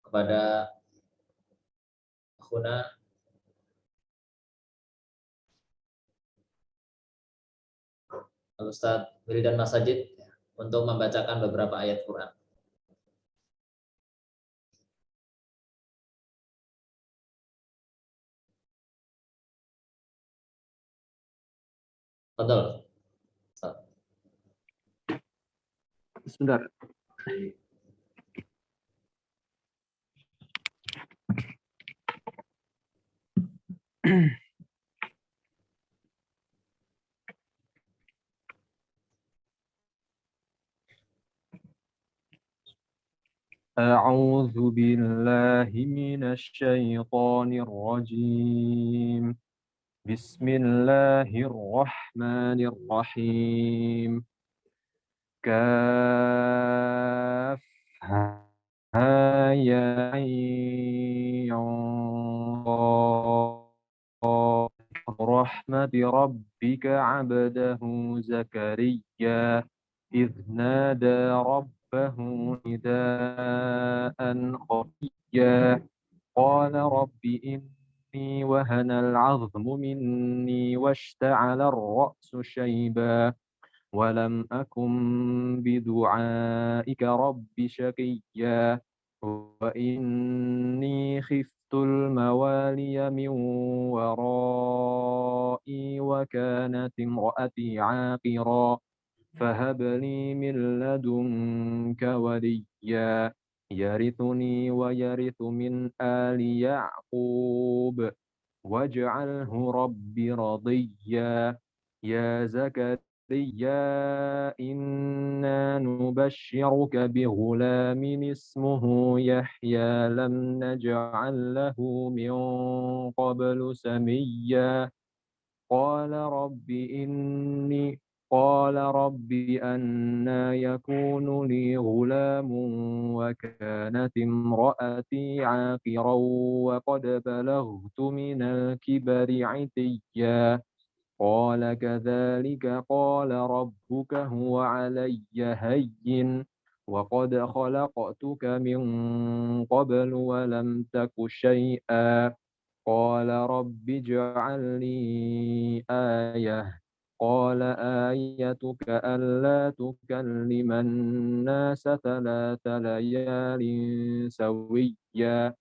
kepada akhuna Al-Ustaz Wildan Masajid untuk membacakan beberapa ayat Quran. Betul. Sebentar. أعوذ بالله من الشيطان الرجيم بسم الله الرحمن الرحيم كافها يا عين صاد رحمة ربك عبده زكريا إذ نادى ربه نداء خفيا قال رب إني وهن العظم مني واشتعل الرأس شيبا ولم أكن بدعائك رب شقيا وإني خفت الموالي من ورائي وكانت امرأتي عاقرا فهب لي من لدنك وليا يرثني ويرث من آل يعقوب واجعله رب رضيا يا زكريا إنا نبشرك بغلام اسمه يحيى لم نجعل له من قبل سميا قال رب أنى يكون لي غلام وكانت امرأتي عاقرا وقد بلغت من الكبر عتيا قال كذلك قال ربك هو علي هين وقد خلقتك من قبل ولم تك شيئا قال رب اجعل لي آية قال آيتك ألا تكلم الناس 3 ليال سويا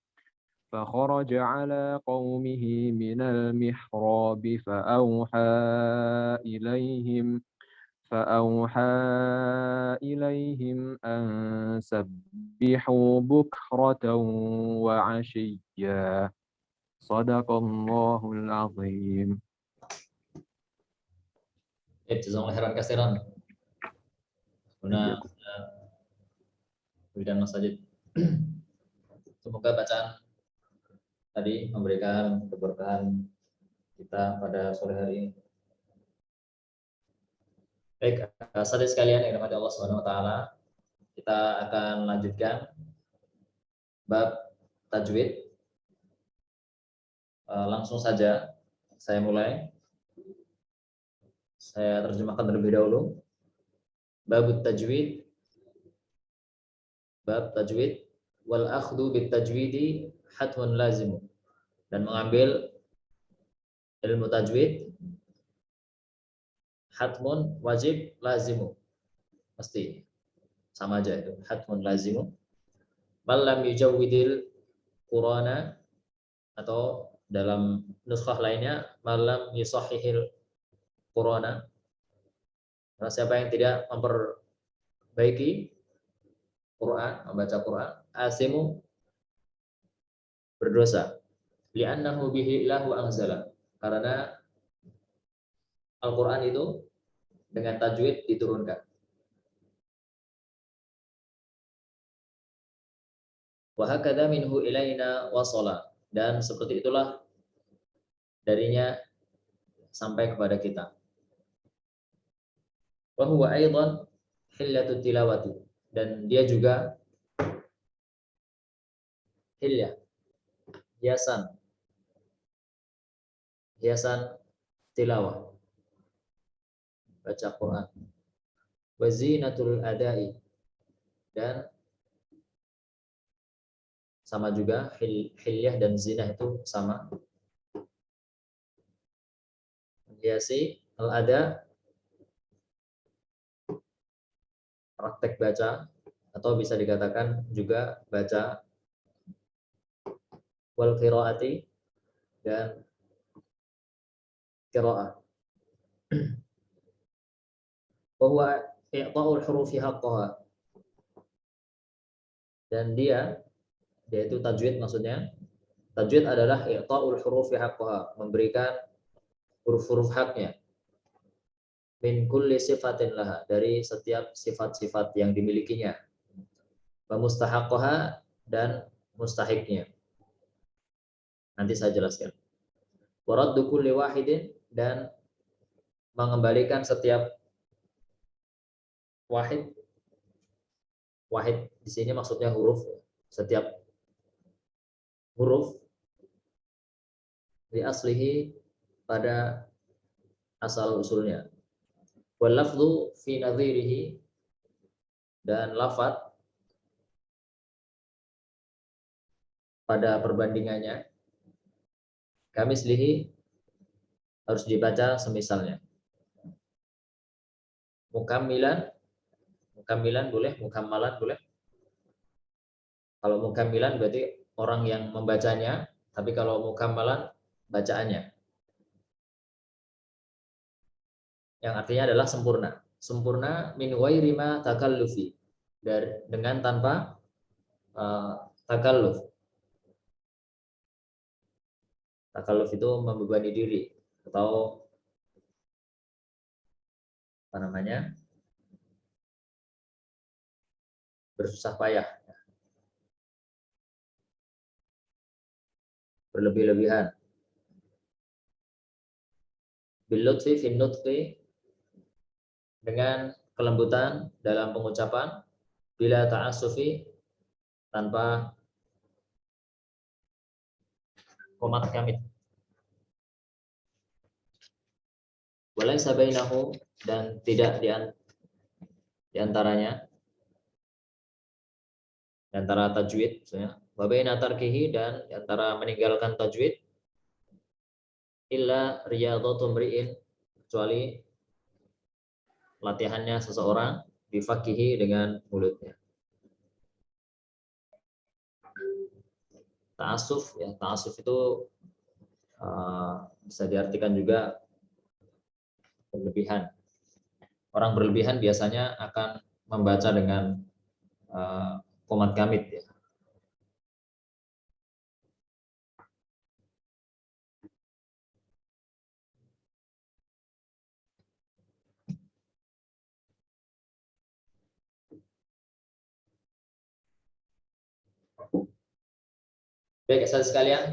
فخرج على قومه من المحراب فأوحى إليهم أن سبحوا بكرة وعشيا صدق الله العظيم. Jazakallahu khairan katsiran. Guna Wildan Masajid. Semoga bacaan tadi memberikan keberkahan kita pada sore hari ini. Baik, saudara sekalian yang dirahmati Allah Subhanahu wa taala, kita akan lanjutkan bab tajwid. Langsung saja saya mulai. Saya terjemahkan terlebih dahulu. Bab tajwid wal akhdhu bit tajwidi hatmun lazim. Dan mengambil ilmu tajwid hatmun wajib lazimu. Pasti sama aja itu, hatmun lazimu. Bal lam yujawwidil Qur'ana, atau dalam nuskhah lainnya malam yusahihil Qur'ana. Nah, siapa yang tidak memperbaiki Quran, membaca Quran, asimu berdosa. Li'annahu bihi lahu anzala. Karena Al-Quran itu dengan tajwid diturunkan. Wa hakadha minhu ilaina wasala. Dan seperti itulah darinya sampai kepada kita. Wa huwa aidan hillatut tilawati. Dan dia juga hilyah, hiasan tilawah, baca Quran. Wa zinatul adai, dan sama juga, hilyah dan zinah itu sama. Menghiasi, al-ada, praktek baca, atau bisa dikatakan juga baca, wal qiraati, dan qiraah. Wa huwa i'ta'ul hurufi haqqaha. Dan dia itu tajwid maksudnya. Tajwid adalah i'ta'ul hurufi haqqaha, memberikan huruf-huruf haknya. Min kulli sifatin laha, dari setiap sifat-sifat yang dimilikinya. Wa mustahaqqaha, dan mustahiknya. Nanti saya jelaskan. Wa raddu kulli wahidin, dan mengembalikan setiap wahid. Wahid di sini maksudnya huruf. Setiap huruf di aslihi, pada asal usulnya. Wal lafdhu fi nadhirihi, dan lafadz pada perbandingannya. Kamislihi, harus dibaca semisalnya. Mukammilan, mukammilan boleh, mukammalan boleh. Kalau mukammilan berarti orang yang membacanya, tapi kalau mukammalan bacaannya. Yang artinya adalah sempurna. Sempurna min ghairi ma takallufi, dengan tanpa takalluf. Takalluf itu membebani diri, atau apa namanya, bersusah payah, berlebih-lebihan. Bil lutfi fin nutqi, dengan kelembutan dalam pengucapan, bila ta'assufi, tanpa komat kamit. Walaysa bainahu, dan tidak di antaranya, di antara tajwid misalnya, wa baina tarkihi, dan di antara meninggalkan tajwid, illa riyadhatu mri'in, kecuali latihannya seseorang, bifakihi, dengan mulutnya. Ta'assuf, ya, ta'assuf itu bisa diartikan juga berlebihan. Orang berlebihan biasanya akan membaca dengan komat kamit, ya. Baik, saudara sekalian,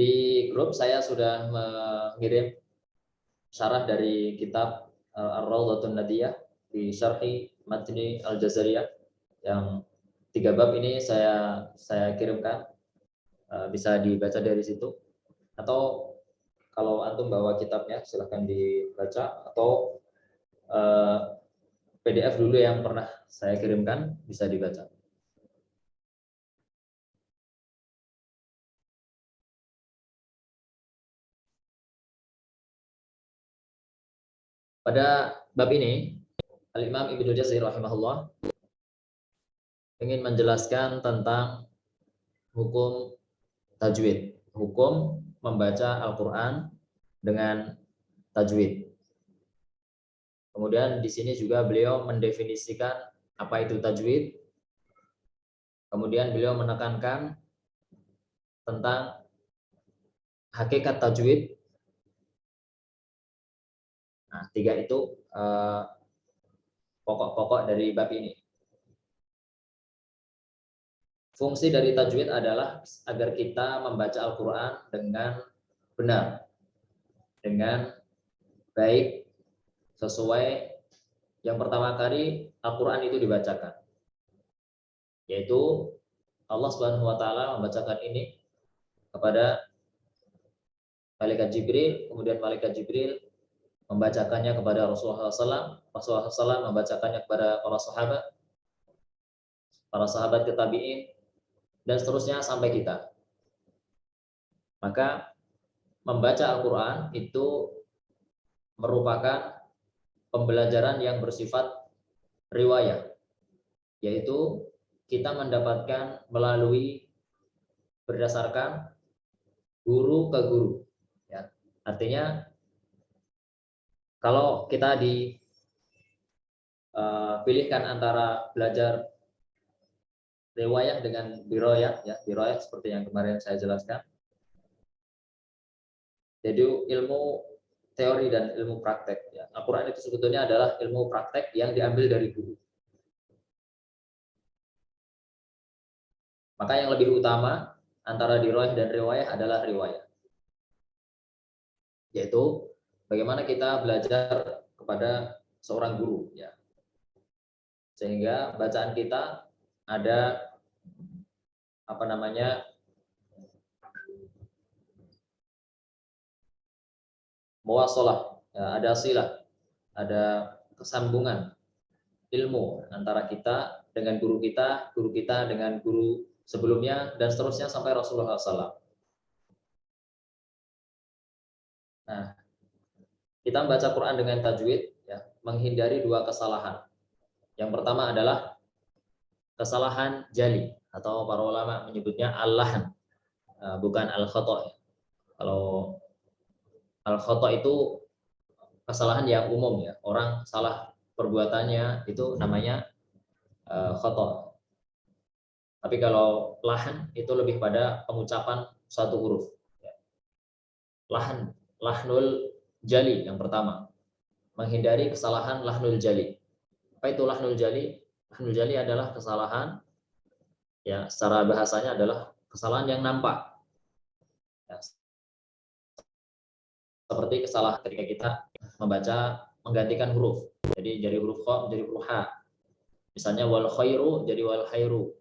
di grup saya sudah mengirim syarah dari kitab Ar-Rawdatun Nadiyah di Syarhi Matni Al-Jazariyah, yang 3 bab ini saya kirimkan, bisa dibaca dari situ, atau kalau antum bawa kitabnya silahkan dibaca, atau PDF dulu yang pernah saya kirimkan bisa dibaca. Pada bab ini, Al-Imam Ibnu Jazari rahimahullah ingin menjelaskan tentang hukum tajwid, hukum membaca Al-Quran dengan tajwid. Kemudian di sini juga beliau mendefinisikan apa itu tajwid. Kemudian beliau menekankan tentang hakikat tajwid. Nah, 3 itu pokok-pokok dari bab ini. Fungsi dari tajwid adalah agar kita membaca Al-Quran dengan benar, dengan baik, sesuai yang pertama kali Al-Quran itu dibacakan, yaitu Allah Subhanahu wa taala membacakan ini kepada malaikat Jibril, kemudian malaikat Jibril membacakannya kepada Rasulullah SAW, Rasulullah SAW membacakannya kepada para sahabat, para sahabat tabi'in, dan seterusnya sampai kita. Maka membaca Al-Quran itu merupakan pembelajaran yang bersifat riwayah, yaitu kita mendapatkan melalui berdasarkan guru ke guru. Ya. Artinya kalau kita dipilihkan antara belajar riwayah dengan diroyah, ya diroyah seperti yang kemarin saya jelaskan. Jadi ilmu teori dan ilmu praktek. Ya. Al-Quran itu sebetulnya adalah ilmu praktek yang diambil dari guru. Maka yang lebih utama antara diroyah dan riwayah adalah riwayah. Yaitu bagaimana kita belajar kepada seorang guru. Ya. Sehingga bacaan kita ada muwasalah, ya, ada silah, ada kesambungan ilmu antara kita dengan guru kita dengan guru sebelumnya, dan seterusnya sampai Rasulullah SAW. Nah, kita membaca Quran dengan tajwid, ya, menghindari dua kesalahan. Yang pertama adalah kesalahan jali, atau para ulama menyebutnya al-lahan, bukan al-khata'. Kalau al-khata' itu kesalahan yang umum, ya, orang salah perbuatannya itu namanya khata'. Tapi kalau lahan itu lebih pada pengucapan satu huruf. Lahnul jali yang pertama, menghindari kesalahan lahnul jali. Apa itu lahnul jali? Lahnul jali adalah kesalahan, ya, secara bahasanya adalah kesalahan yang nampak. Ya, seperti kesalahan ketika kita menggantikan huruf. Jadi dari huruf kha menjadi huruf ha. Misalnya wal khairu jadi wal khairu.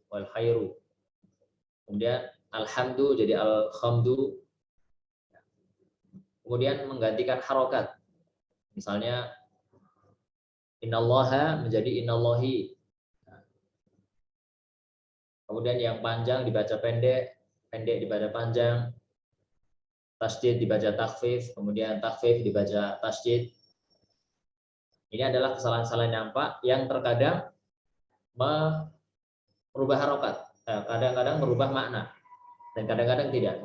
Kemudian alhamdu jadi alhamdu. Kemudian menggantikan harokat. Misalnya innallaha menjadi innallahi. Kemudian yang panjang dibaca pendek, pendek dibaca panjang. Tasdid dibaca takhfif, kemudian takhfif dibaca tasdid. Ini adalah kesalahan-kesalahan nampak yang terkadang merubah harokat, kadang-kadang merubah makna, dan kadang-kadang tidak.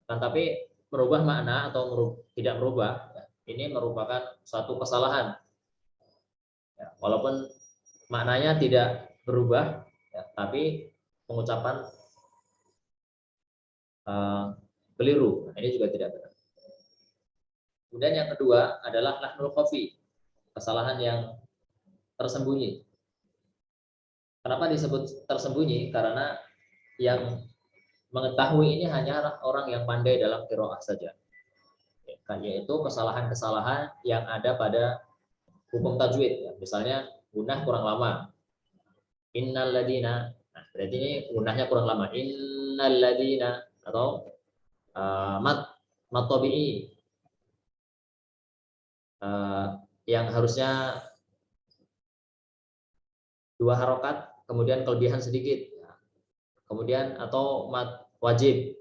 Tapi merubah makna atau tidak merubah, ini merupakan suatu kesalahan. Ya, walaupun maknanya tidak berubah, ya, tapi pengucapan keliru. Ini juga tidak benar. Kemudian yang kedua adalah lahnul khafi, kesalahan yang tersembunyi. Kenapa disebut tersembunyi? Karena yang mengetahui ini hanyalah orang yang pandai dalam qiraah saja. Yaitu kesalahan-kesalahan yang ada pada hukum tajwid. Misalnya gunah kurang lama. Innal ladina. Nah, berarti ini gunahnya kurang lama. Innal ladina, atau mat tabi'i, yang harusnya 2 harokat, kemudian kelebihan sedikit. Kemudian atau mat wajib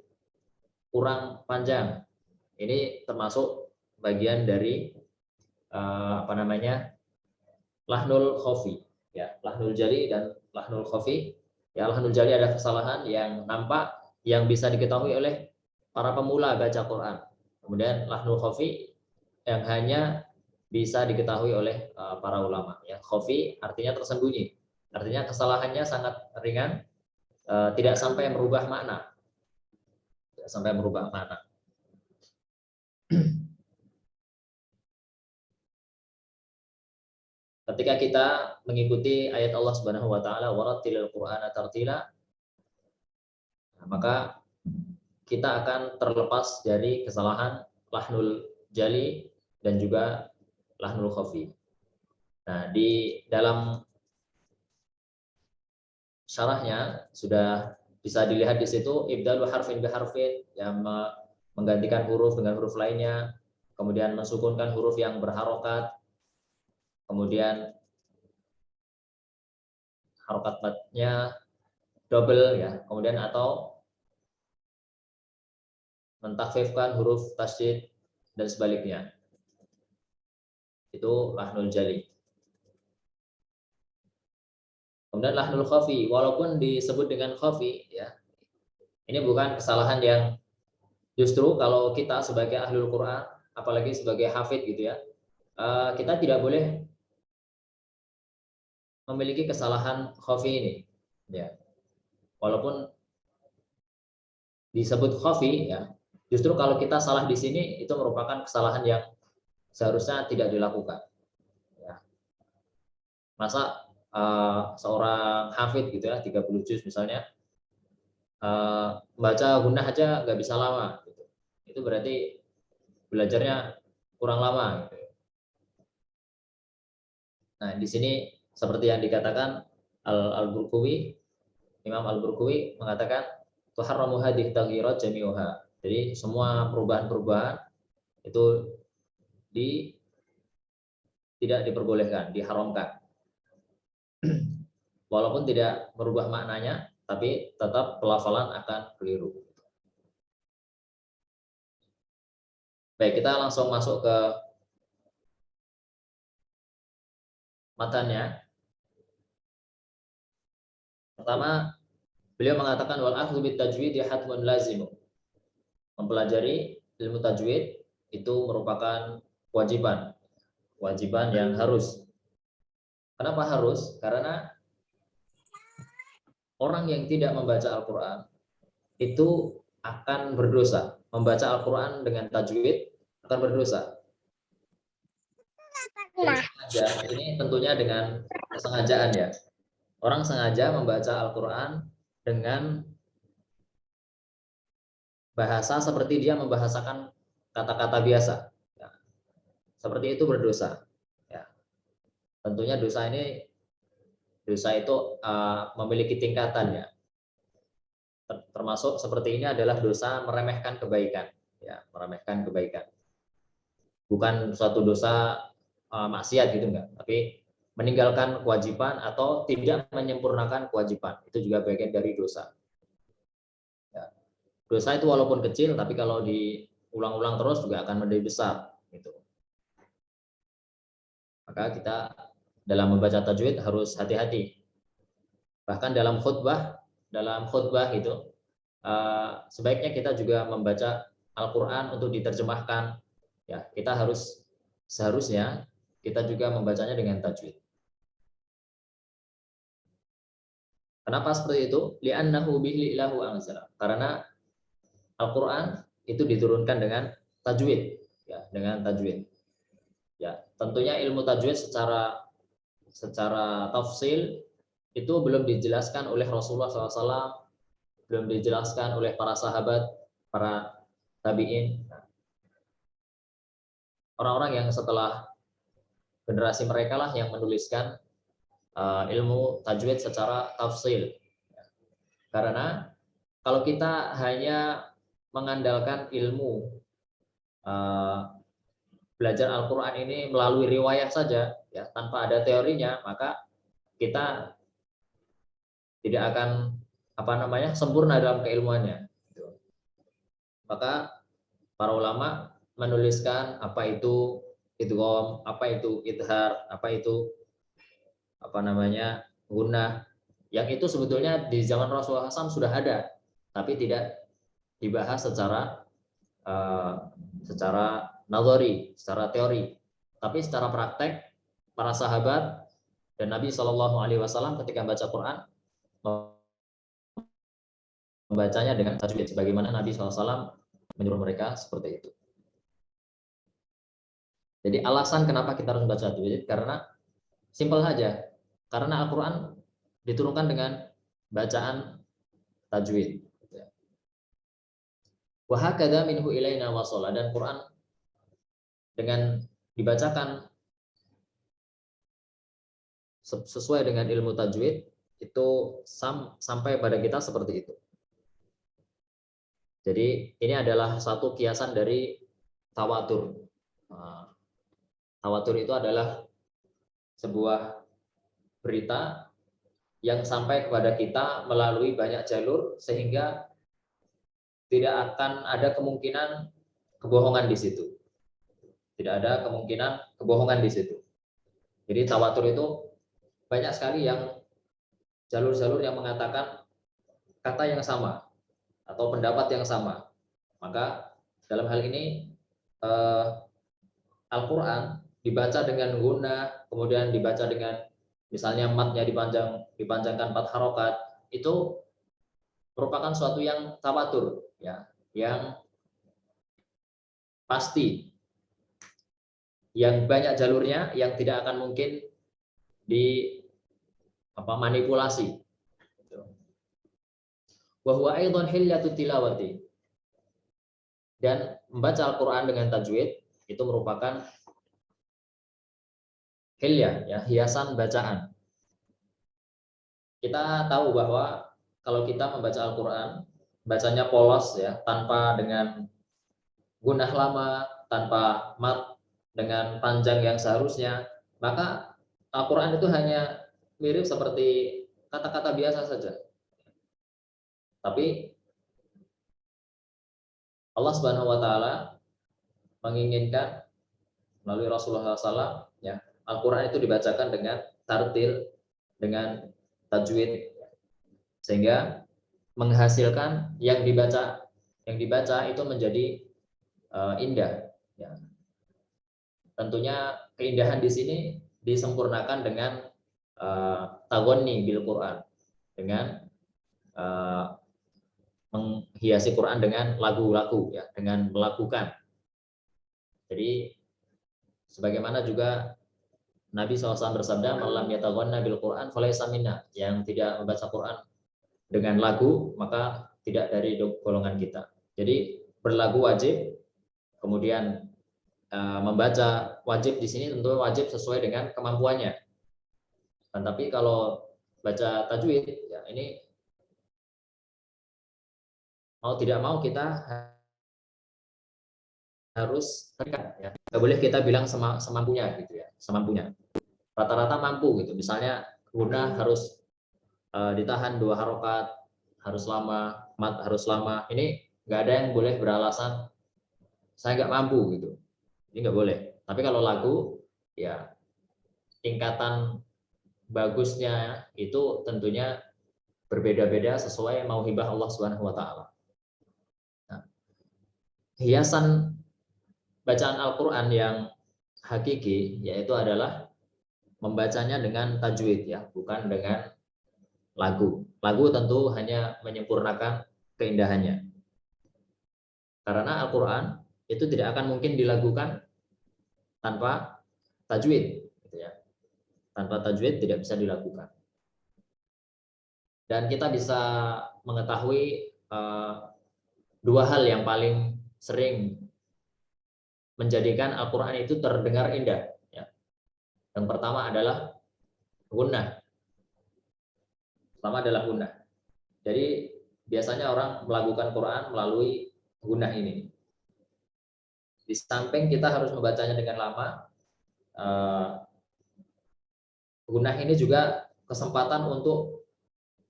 kurang panjang. Ini termasuk bagian dari lahnul khafi, ya, lahnul jali dan lahnul khafi. Ya, lahnul jali ada kesalahan yang nampak yang bisa diketahui oleh para pemula baca Quran. Kemudian lahnul khafi yang hanya bisa diketahui oleh para ulama. Ya, khafi artinya tersembunyi. Artinya kesalahannya sangat ringan, tidak sampai merubah makna. Tidak sampai merubah makna. Ketika kita mengikuti ayat Allah Subhanahu wa taala, warattilil Qur'ana tartila, maka kita akan terlepas dari kesalahan lahnul jali dan juga lahnul khafi. Nah, di dalam syarahnya sudah bisa dilihat di situ ibdalu harfin bi harfin, yang menggantikan huruf dengan huruf lainnya, kemudian mensukunkan huruf yang berharokat, kemudian harokat matnya double ya, kemudian atau mentakfifkan huruf tasydid dan sebaliknya. Itu lahnul jali. Kemudian lahnul khafi, walaupun disebut dengan khafi ya, ini bukan kesalahan yang justru kalau kita sebagai ahlul Quran, apalagi sebagai hafid gitu ya, kita tidak boleh memiliki kesalahan khafi ini ya. Walaupun disebut khafi ya, justru kalau kita salah di sini itu merupakan kesalahan yang seharusnya tidak dilakukan ya. Masa seorang hafid gitu ya, 30 juz misalnya, baca gunnah aja nggak bisa lama gitu. Itu berarti belajarnya kurang lama gitu. Nah, di sini seperti yang dikatakan Al-Burkuwi, Imam Al-Burkuwi mengatakan tuharramu hadhihi taghyirat jami'uha. Jadi semua perubahan-perubahan itu tidak diperbolehkan, diharamkan. Walaupun tidak merubah maknanya, tapi tetap pelafalan akan keliru. Baik, kita langsung masuk ke matanya. Pertama, beliau mengatakan wal akhdhu bit tajwid hatmun lazim. Mempelajari ilmu tajwid itu merupakan kewajiban yang harus. Kenapa harus? Karena orang yang tidak membaca Al-Qur'an itu akan berdosa. Membaca Al-Qur'an dengan tajwid akan berdosa. Ini tentunya dengan kesengajaan ya. Orang sengaja membaca Al-Quran dengan bahasa seperti dia membahasakan kata-kata biasa. Ya. Seperti itu berdosa. Ya. Tentunya dosa itu memiliki tingkatan ya. Termasuk seperti ini adalah dosa meremehkan kebaikan. Ya, meremehkan kebaikan. Bukan suatu dosa maksiat gitu enggak, tapi meninggalkan kewajiban atau tidak menyempurnakan kewajiban. Itu juga bagian dari dosa. Ya. Dosa itu walaupun kecil, tapi kalau diulang-ulang terus juga akan menjadi besar. Gitu. Maka kita dalam membaca tajwid harus hati-hati. Bahkan dalam khutbah itu sebaiknya kita juga membaca Al-Quran untuk diterjemahkan. Ya, kita seharusnya kita juga membacanya dengan tajwid. Kenapa seperti itu? Li'annahu bihilahu anzala. Karena Al-Quran itu diturunkan dengan tajwid, ya, dengan tajwid. Ya, tentunya ilmu tajwid secara tafsil itu belum dijelaskan oleh Rasulullah SAW, belum dijelaskan oleh para sahabat, para tabi'in. Orang-orang yang setelah generasi mereka lah yang menuliskan ilmu tajwid secara tafsil. Karena kalau kita hanya mengandalkan ilmu belajar Al-Quran ini melalui riwayat saja, ya, tanpa ada teorinya, maka kita tidak akan sempurna dalam keilmuannya. Maka para ulama menuliskan apa itu idgham, apa itu idhar, apa itu gunnah, yang itu sebetulnya di zaman Rasulullah SAW sudah ada, tapi tidak dibahas secara nazari, secara teori, tapi secara praktek para sahabat dan Nabi Shallallahu Alaihi Wasallam ketika baca Quran membacanya dengan tajwid, sebagaimana Nabi SAW menyuruh mereka seperti itu. Jadi alasan kenapa kita harus membaca tajwid karena simpel saja, karena Al-Quran diturunkan dengan bacaan tajwid. Wa hakadha minhu ilaina wasala, dan Quran dengan dibacakan sesuai dengan ilmu tajwid itu sampai pada kita seperti itu. Jadi ini adalah satu kiasan dari tawatur. Tawatur itu adalah sebuah berita yang sampai kepada kita melalui banyak jalur sehingga tidak akan ada kemungkinan kebohongan di situ. Tidak ada kemungkinan kebohongan di situ. Jadi tawatur itu banyak sekali yang jalur-jalur yang mengatakan kata yang sama atau pendapat yang sama. Maka dalam hal ini Al-Quran dibaca dengan guna, kemudian dibaca dengan misalnya matnya dipanjangkan 4 harokat, itu merupakan suatu yang tawatur, ya, yang pasti, yang banyak jalurnya, yang tidak akan mungkin di manipulasi. Wa huwa aidan hilyatut tilawati. Dan membaca Al-Quran dengan tajwid itu merupakan hilyah, ya, hiasan bacaan. Kita tahu bahwa kalau kita membaca Al-Quran, bacanya polos, ya, tanpa dengan gunah lama, tanpa mat, dengan panjang yang seharusnya, maka Al-Quran itu hanya mirip seperti kata-kata biasa saja. Tapi Allah Subhanahu wa taala menginginkan melalui Rasulullah SAW, ya, Al-Quran itu dibacakan dengan tartil, dengan tajwid, sehingga menghasilkan yang dibaca itu menjadi indah. Ya. Tentunya keindahan di sini disempurnakan dengan tagonni bil Quran, dengan menghiasi Quran dengan lagu-lagu, ya, dengan melakukan. Jadi sebagaimana juga Nabi SAW bersabda, "Malam yataghanna bil Quran falaysa minna." Yang tidak membaca Quran dengan lagu maka tidak dari golongan kita. Jadi berlagu wajib, kemudian membaca wajib di sini tentu wajib sesuai dengan kemampuannya. Dan tapi kalau baca tajwid, ya, ini mau tidak mau kita harus ya. Nggak boleh kita bilang semampunya gitu, ya, semampunya. Rata-rata mampu gitu. Misalnya guna harus ditahan 2 harokat, harus lama, mat harus lama. Ini nggak ada yang boleh beralasan saya nggak mampu gitu. Ini nggak boleh. Tapi kalau lagu, ya, tingkatan bagusnya itu tentunya berbeda-beda sesuai mauhibah Allah Subhanahu wa taala. Nah, hiasan bacaan Al-Qur'an yang hakiki yaitu adalah membacanya dengan tajwid, ya, bukan dengan lagu. Lagu tentu hanya menyempurnakan keindahannya. Karena Al-Qur'an itu tidak akan mungkin dilakukan tanpa tajwid, gitu ya. Tanpa tajwid tidak bisa dilakukan. Dan kita bisa mengetahui dua hal yang paling sering menjadikan Al-Quran itu terdengar indah. Ya. Yang pertama adalah gunnah. Pertama adalah gunnah. Jadi biasanya orang melakukan Quran melalui gunnah ini. Di samping kita harus membacanya dengan lama, gunnah ini juga kesempatan untuk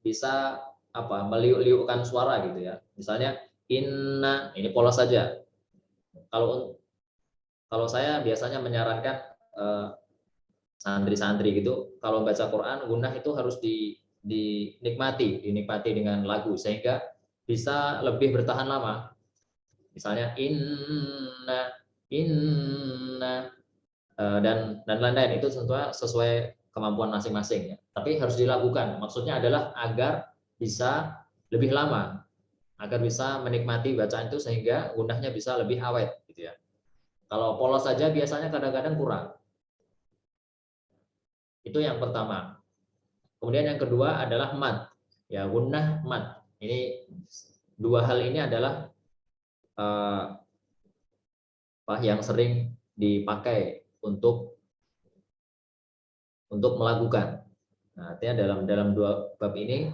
bisa meliuk-liukkan suara gitu, ya. Misalnya inna, ini polos saja. Kalau saya biasanya menyarankan santri-santri gitu, kalau baca Quran gunnah itu harus dinikmati dengan lagu sehingga bisa lebih bertahan lama. Misalnya inna dan lain-lain, itu tentunya sesuai kemampuan masing-masing, ya. Tapi harus dilakukan. Maksudnya adalah agar bisa lebih lama, agar bisa menikmati bacaan itu sehingga gunnahnya bisa lebih awet, gitu ya. Kalau polos saja biasanya kadang-kadang kurang. Itu yang pertama. Kemudian yang kedua adalah mad. Ya, gunnah mad. Ini dua hal ini adalah yang sering dipakai untuk melakukan. Nah, artinya dalam dua bab ini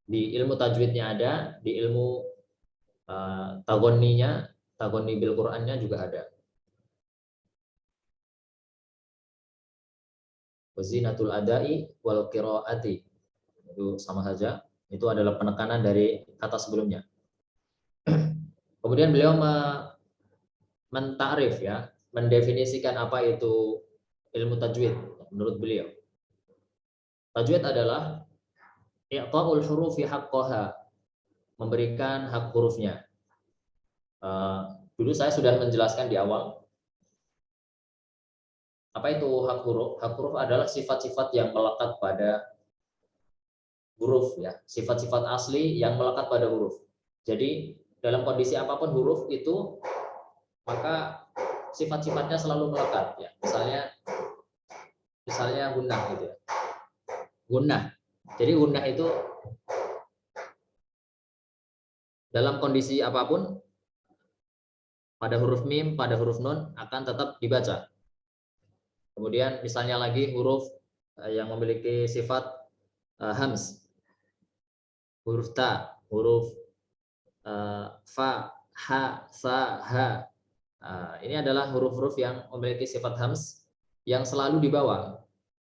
di ilmu tajwidnya ada, di ilmu tagonni bil Qur'annya juga ada. Wazinatul adai wal qiraati. itu sama saja. Itu adalah penekanan dari kata sebelumnya. Kemudian beliau mentakrif ya, mendefinisikan apa itu ilmu tajwid menurut beliau. Tajwid adalah i'ta'ul hurufi haqqaha, memberikan hak hurufnya. Dulu saya sudah menjelaskan di awal. Apa itu hak huruf? Hak huruf adalah sifat-sifat yang melekat pada huruf ya, sifat-sifat asli yang melekat pada huruf. Jadi dalam kondisi apapun huruf itu, maka sifat-sifatnya selalu melekat ya. Misalnya gunnah gitu ya. Gunnah. Jadi gunnah itu dalam kondisi apapun pada huruf mim, pada huruf nun akan tetap dibaca. Kemudian misalnya lagi huruf yang memiliki sifat hams, huruf ta, huruf fa, ha, sa, ha. Ini adalah huruf-huruf yang memiliki sifat hams yang selalu dibawa.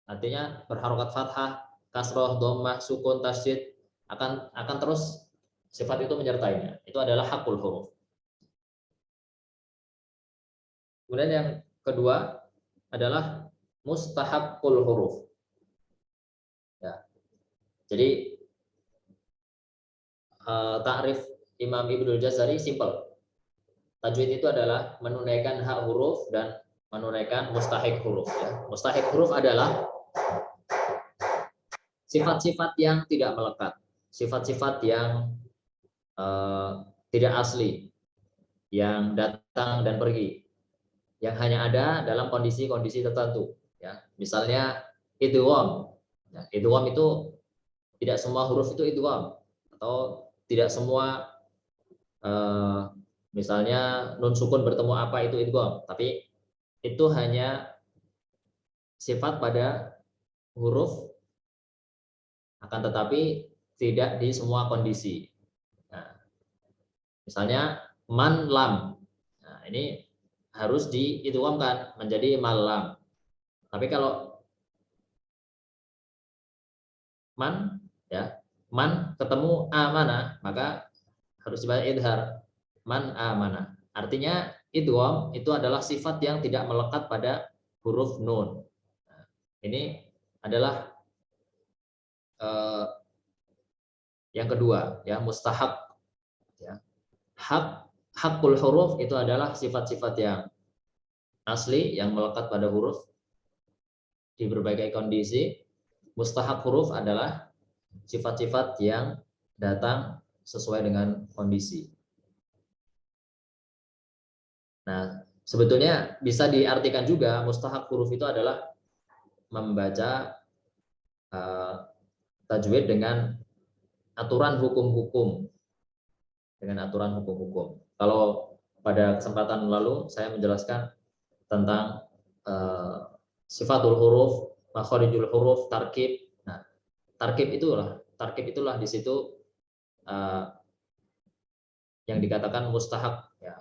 Artinya berharokat fathah, kasroh, dhammah, sukun, tasydid akan terus sifat itu menyertainya. Itu adalah hakul huruf. Kemudian yang kedua adalah mustahaqqul huruf. Ya. Jadi takrif Imam Ibnul Jazari simple. Tajwid itu adalah menunaikan hak huruf dan menunaikan mustahik huruf. Ya. Mustahik huruf adalah sifat-sifat yang tidak melekat, sifat-sifat yang tidak asli, yang datang dan pergi, yang hanya ada dalam kondisi-kondisi tertentu. Ya. Misalnya idgham. Ya, idgham itu tidak semua huruf itu idgham, atau tidak semua misalnya nun sukun bertemu apa itu idgham, tapi itu hanya sifat pada huruf, akan tetapi tidak di semua kondisi. Nah, misalnya man lam, nah, ini harus diidghamkan menjadi malam. Tapi kalau man ya, man ketemu amana, maka harus dibaca idhar, man amana. Artinya idgham itu adalah sifat yang tidak melekat pada huruf nun. Nah, ini adalah yang kedua ya, mustahab ya. Hakul huruf itu adalah sifat-sifat yang asli yang melekat pada huruf di berbagai kondisi. Mustahab huruf adalah sifat-sifat yang datang sesuai dengan kondisi. Nah, sebetulnya bisa diartikan juga mustahab huruf itu adalah membaca tajwid dengan aturan hukum-hukum. Kalau pada kesempatan lalu saya menjelaskan tentang sifatul huruf, makharijul huruf, tarkib. Nah, tarkib itulah di situ yang dikatakan mustahab ya.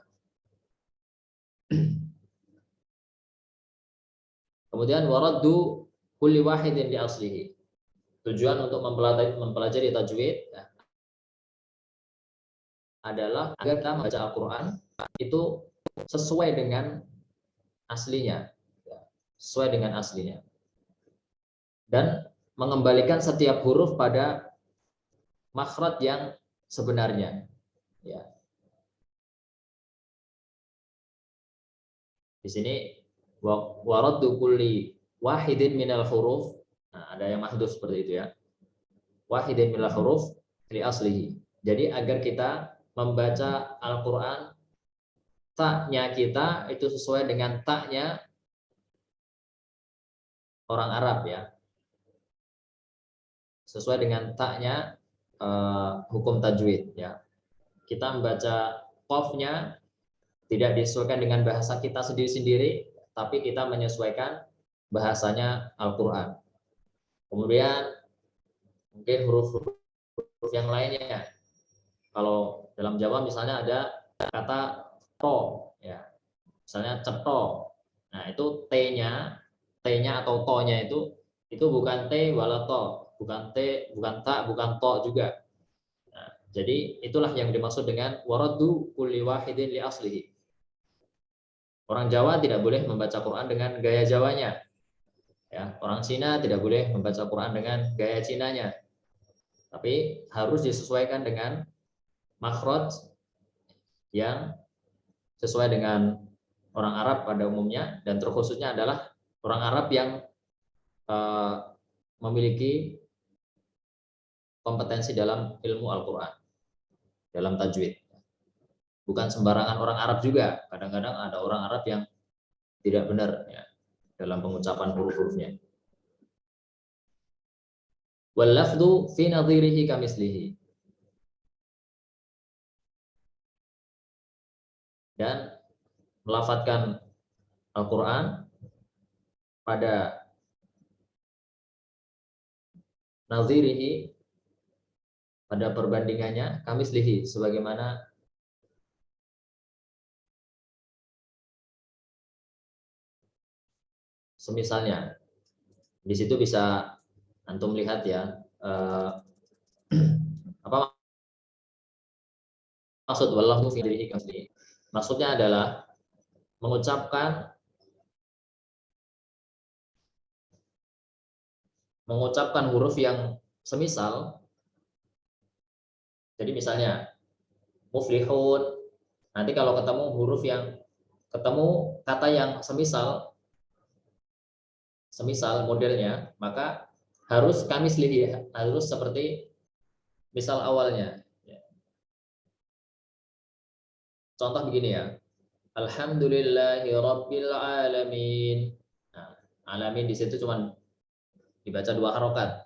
Kemudian waraddu kulli wahidin li aslihi. Tujuan untuk mempelajari tajwid ya, adalah agar kita membaca Al-Qur'an itu sesuai dengan aslinya. Ya, sesuai dengan aslinya. Dan mengembalikan setiap huruf pada makhraj yang sebenarnya. Ya. Di sini waraddu kulli wahidin minal huruf. Nah, ada yang mahdhuf seperti itu ya. Wahidin minal huruf li aslihi. Jadi agar kita membaca Al-Qur'an, taknya kita itu sesuai dengan taknya orang Arab ya. Sesuai dengan taknya hukum tajwid ya. Kita membaca qafnya tidak disesuaikan dengan bahasa kita sendiri-sendiri, tapi kita menyesuaikan bahasanya Al-Qur'an. Kemudian mungkin huruf-huruf yang lainnya. Kalau dalam Jawa misalnya ada kata to ya. Misalnya ceto. Nah, itu t-nya atau to-nya itu bukan t wala to. bukan T, bukan Ta, bukan To juga. Nah, jadi itulah yang dimaksud dengan waraddu kulli wahidin li aslihi. Orang Jawa tidak boleh membaca Quran dengan gaya Jawanya. Ya, orang Cina tidak boleh membaca Quran dengan gaya Cinanya. Tapi harus disesuaikan dengan makhraj yang sesuai dengan orang Arab pada umumnya, dan terkhususnya adalah orang Arab yang memiliki kompetensi dalam ilmu Al-Quran, dalam tajwid. Bukan sembarangan orang Arab juga. Kadang-kadang ada orang Arab yang tidak benar ya, dalam pengucapan huruf-hurufnya. Wal lafdhu fi nadhirihi kamislihi. Dan melafadzkan Al-Quran pada nadhirihi, pada perbandingannya, kamislihi, sebagaimana semisalnya. Di situ bisa antum lihat ya, apa maksud wallahu fi nadhirihi kamislihi. Maksudnya adalah mengucapkan huruf yang semisal. Jadi misalnya muflihun, nanti kalau ketemu kata yang semisal modelnya, maka harus kamislihi, harus seperti misal awalnya. Contoh begini ya, alhamdulillahi rabbil alamin. Nah, alamin di situ cuma dibaca 2 harokat.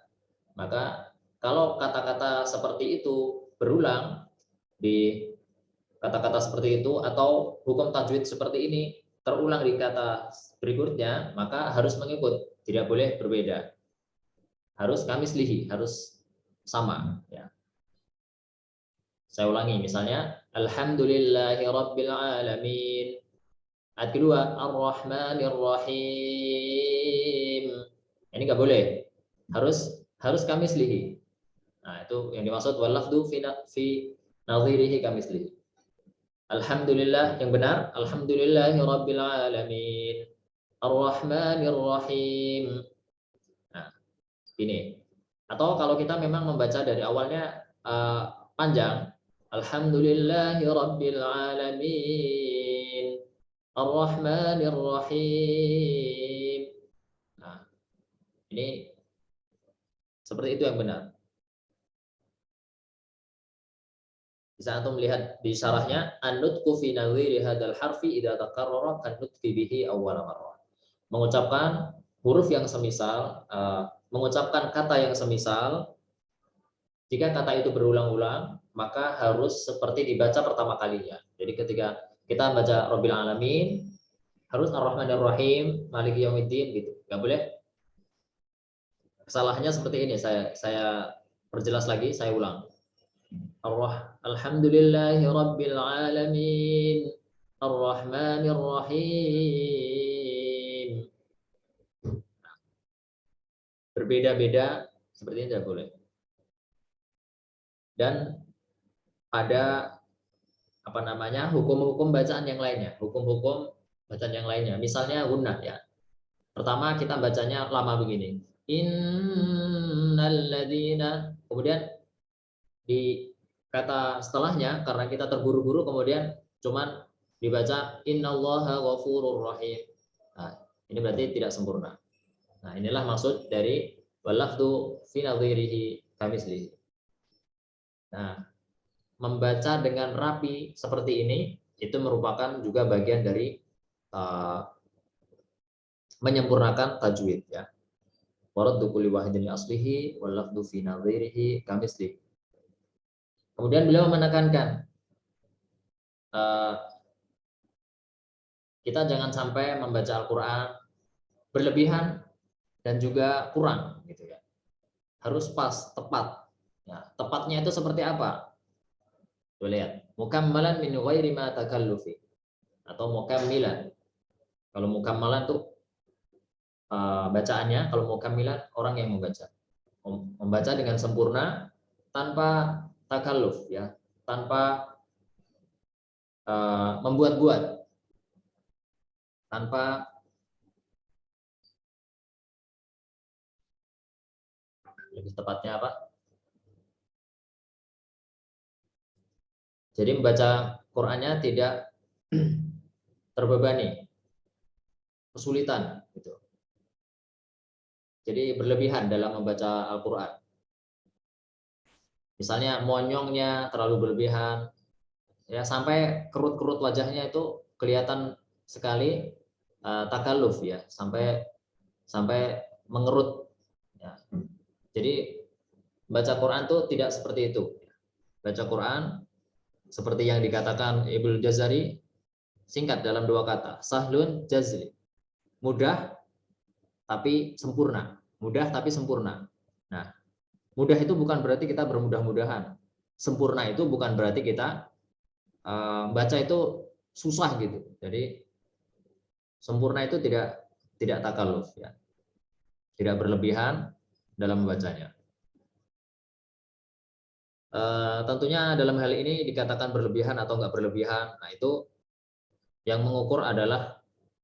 Maka kalau kata-kata seperti itu berulang di kata-kata seperti itu, atau hukum tajwid seperti ini terulang di kata berikutnya, maka harus mengikut, tidak boleh berbeda. Harus kamislihi, harus sama ya. Saya ulangi, misalnya alhamdulillahi rabbil alamin. Ayat kedua, ar-rahmanir rahim. Ini nggak boleh. Harus kamislihi. Nah, itu yang dimaksud wal lafdhu fi nadhirihi kamislihi. Alhamdulillah yang benar, alhamdulillahi rabbil alamin. Ar-rahmanir rahim. Nah, ini. Atau kalau kita memang membaca dari awalnya panjang, alhamdulillahi rabbil alamin. Ar-rahmanir rahim. Nah, ini seperti itu yang benar. Bisa antum melihat di syarahnya, an-nutqu fi nadhiri hadzal harfi idza takarrara kan-nutqi bihi awwal marrah. Mengucapkan huruf yang semisal, mengucapkan kata yang semisal, jika kata itu berulang-ulang, maka harus seperti dibaca pertama kalinya. Jadi ketika kita baca Rabbil Alamin, harus Ar-Rahmanir Rahim, Maliki Yaumiddin gitu. Enggak boleh. Kesalahannya seperti ini, saya perjelas lagi, saya ulang. Alhamdulillahi Rabbil Alamin, Ar-Rahmanir Rahim. Berbeda-beda seperti ini tidak boleh. Dan ada hukum-hukum bacaan yang lainnya, hukum-hukum bacaan yang lainnya. Misalnya gunnah ya. Pertama kita bacanya lama begini. Innalladzina, kemudian di kata setelahnya karena kita terburu-buru kemudian cuman dibaca innallaha ghafurur rahim. Nah, ini berarti tidak sempurna. Nah, inilah maksud dari walafdu fi nadhirihi kamislihi. Nah, membaca dengan rapi seperti ini itu merupakan juga bagian dari menyempurnakan tajwid ya. Waraddu kulli wahidin aslihi wal lafdhu fi nadhirihi kamislihi. Kemudian beliau menekankan kita jangan sampai membaca Al-Quran berlebihan dan juga kurang gitu ya. Harus pas, tepat. Ya, tepatnya itu seperti apa? Tuh lihat, mukammalan min ghairi ma takallufi atau mukammilan. Kalau mukammalan tuh bacaannya, kalau mukammilan orang yang membaca. membaca dengan sempurna tanpa takalluf, ya, tanpa membuat-buat, tanpa lebih tepatnya apa? Jadi membaca Qur'annya tidak terbebani, kesulitan gitu. Jadi berlebihan dalam membaca Al-Qur'an. Misalnya monyongnya terlalu berlebihan, ya sampai kerut-kerut wajahnya itu kelihatan sekali takalluf, ya, sampai mengerut, ya. Jadi baca Quran tuh tidak seperti itu. Baca Quran seperti yang dikatakan Ibnu Jazari, singkat dalam dua kata, sahlun jazli, mudah tapi sempurna, mudah tapi sempurna. Nah, mudah itu bukan berarti kita bermudah-mudahan, sempurna itu bukan berarti kita baca itu susah gitu. Jadi sempurna itu tidak takalluf, ya, tidak berlebihan dalam membacanya. Tentunya dalam hal ini dikatakan berlebihan atau enggak berlebihan, nah itu yang mengukur adalah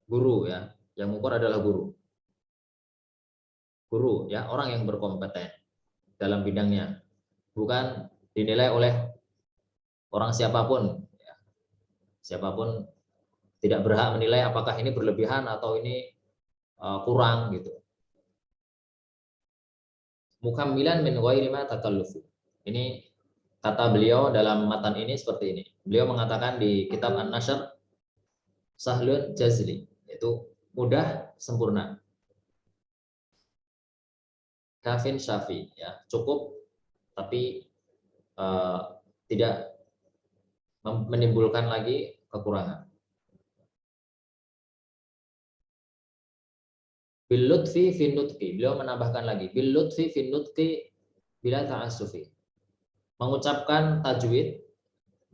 guru, ya, yang mengukur adalah guru, ya, orang yang berkompeten dalam bidangnya, bukan dinilai oleh orang siapapun, ya. Siapapun tidak berhak menilai apakah ini berlebihan atau ini kurang gitu. Mukammilan min ghairi ma takalluf. Ini kata beliau dalam matan ini seperti ini. Beliau mengatakan di kitab An-Nashr, sahlun jazli, yaitu mudah sempurna. Kafin syafi, ya, cukup tapi tidak menimbulkan lagi kekurangan. Bil lutfi fin nutqi, beliau menambahkan lagi, bil lutfi fin nutqi bila ta'assufi. Mengucapkan tajwid,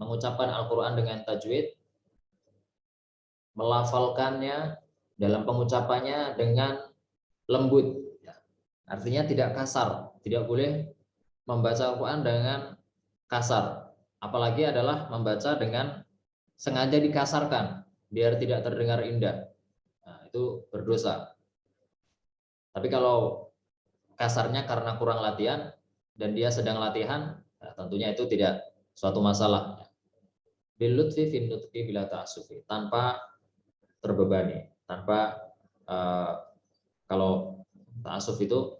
mengucapkan Al-Qur'an dengan tajwid, melafalkannya dalam pengucapannya dengan lembut, ya. Artinya tidak kasar, tidak boleh membaca Al-Qur'an dengan kasar, apalagi adalah membaca dengan sengaja dikasarkan biar tidak terdengar indah. Nah, itu berdosa. Tapi kalau kasarnya karena kurang latihan dan dia sedang latihan, nah, tentunya itu tidak suatu masalah. Bil lutfi fin nutqi bila ta'assufi, tanpa terbebani, tanpa kalau ta'assuf itu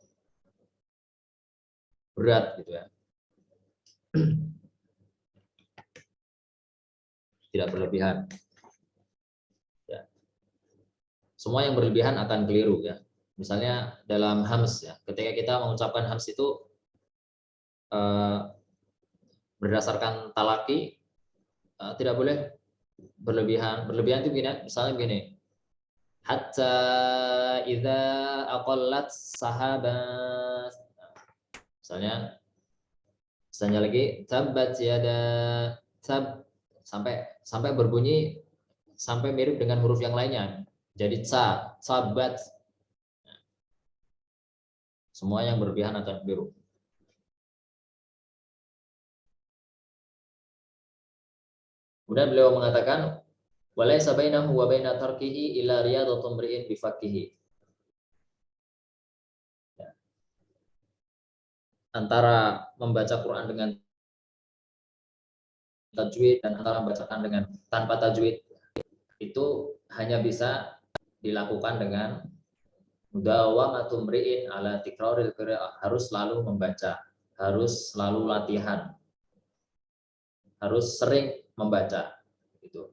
berat gitu, ya. Tidak berlebihan. Ya. Semua yang berlebihan akan keliru, ya. Misalnya dalam hams, ya, ketika kita mengucapkan hams itu berdasarkan talaki, tidak boleh berlebihan. Berlebihan itu gini, misalnya begini, hatta idza aqallat sahabat, misalnya lagi tabat yada tab, sampai berbunyi sampai mirip dengan huruf yang lainnya, jadi sabat. Semua yang berlebihan akan keliru. Kemudian beliau mengatakan, walaysa bainahu wa baina tarkihi illa riyadatu mri'in bi faqihi. Ya. Antara membaca Quran dengan tajwid dan antara membacakan dengan tanpa tajwid itu hanya bisa dilakukan dengan mudawamatu mri'in ala tikraril qira'ah, harus selalu membaca, harus selalu latihan, harus sering membaca. Itu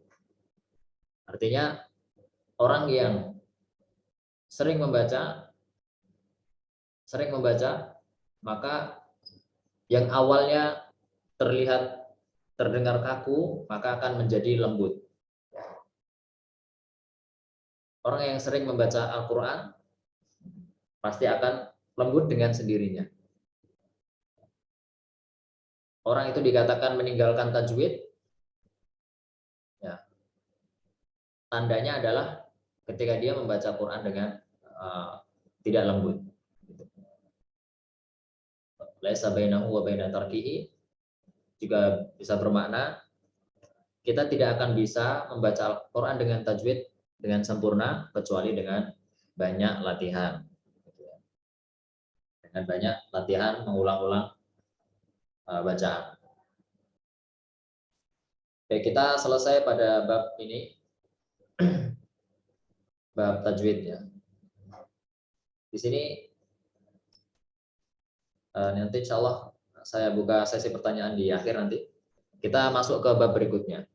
artinya orang yang sering membaca, maka yang awalnya terlihat terdengar kaku, maka akan menjadi lembut. Orang yang sering membaca Al-Quran pasti akan lembut dengan sendirinya. Orang itu dikatakan meninggalkan tajwid, ya, tandanya adalah ketika dia membaca Quran dengan tidak lembut. laisa bainahu wa baina tarkihi juga bisa bermakna kita tidak akan bisa membaca Al-Quran dengan tajwid dengan sempurna kecuali dengan banyak latihan. Dengan banyak latihan mengulang-ulang bacaan. Oke, kita selesai pada bab ini, bab tajwid ya. Di sini nanti insya Allah saya buka sesi pertanyaan di akhir nanti. Kita masuk ke bab berikutnya.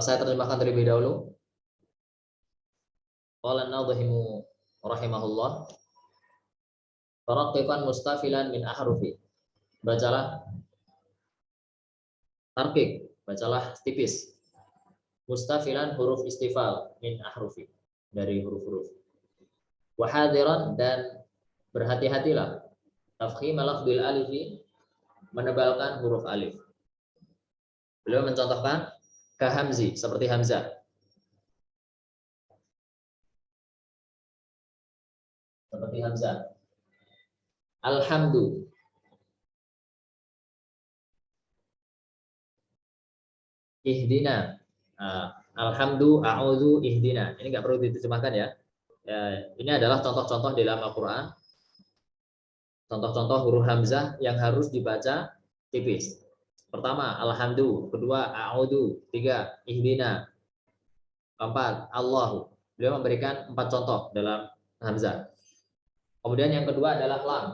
Saya terjemahkan terlebih dahulu. Qala an-nadhimu rahimahullah. Taraqqiqan mustafilan min ahrufi. Bacalah tarqiq, bacalah tipis. Mustafilan huruf istifal min ahrufi, dari huruf-huruf. Wa hadiran, dan berhati-hatilah. Tafkhim lafdil alifi, menebalkan huruf alif. Beliau mencontohkan kahamzi, seperti hamzah. Seperti hamzah. Alhamdu. Ihdina. Alhamdu, a'udzu, ihdina. Ini nggak perlu diterjemahkan ya. Ini adalah contoh-contoh di dalam Al-Quran. Contoh-contoh huruf hamzah yang harus dibaca tipis. Pertama, alhamdu. Kedua, a'udzu. Tiga, ihdina. Keempat, Allahu. Beliau memberikan 4 contoh dalam hamzah. Kemudian yang kedua adalah lam.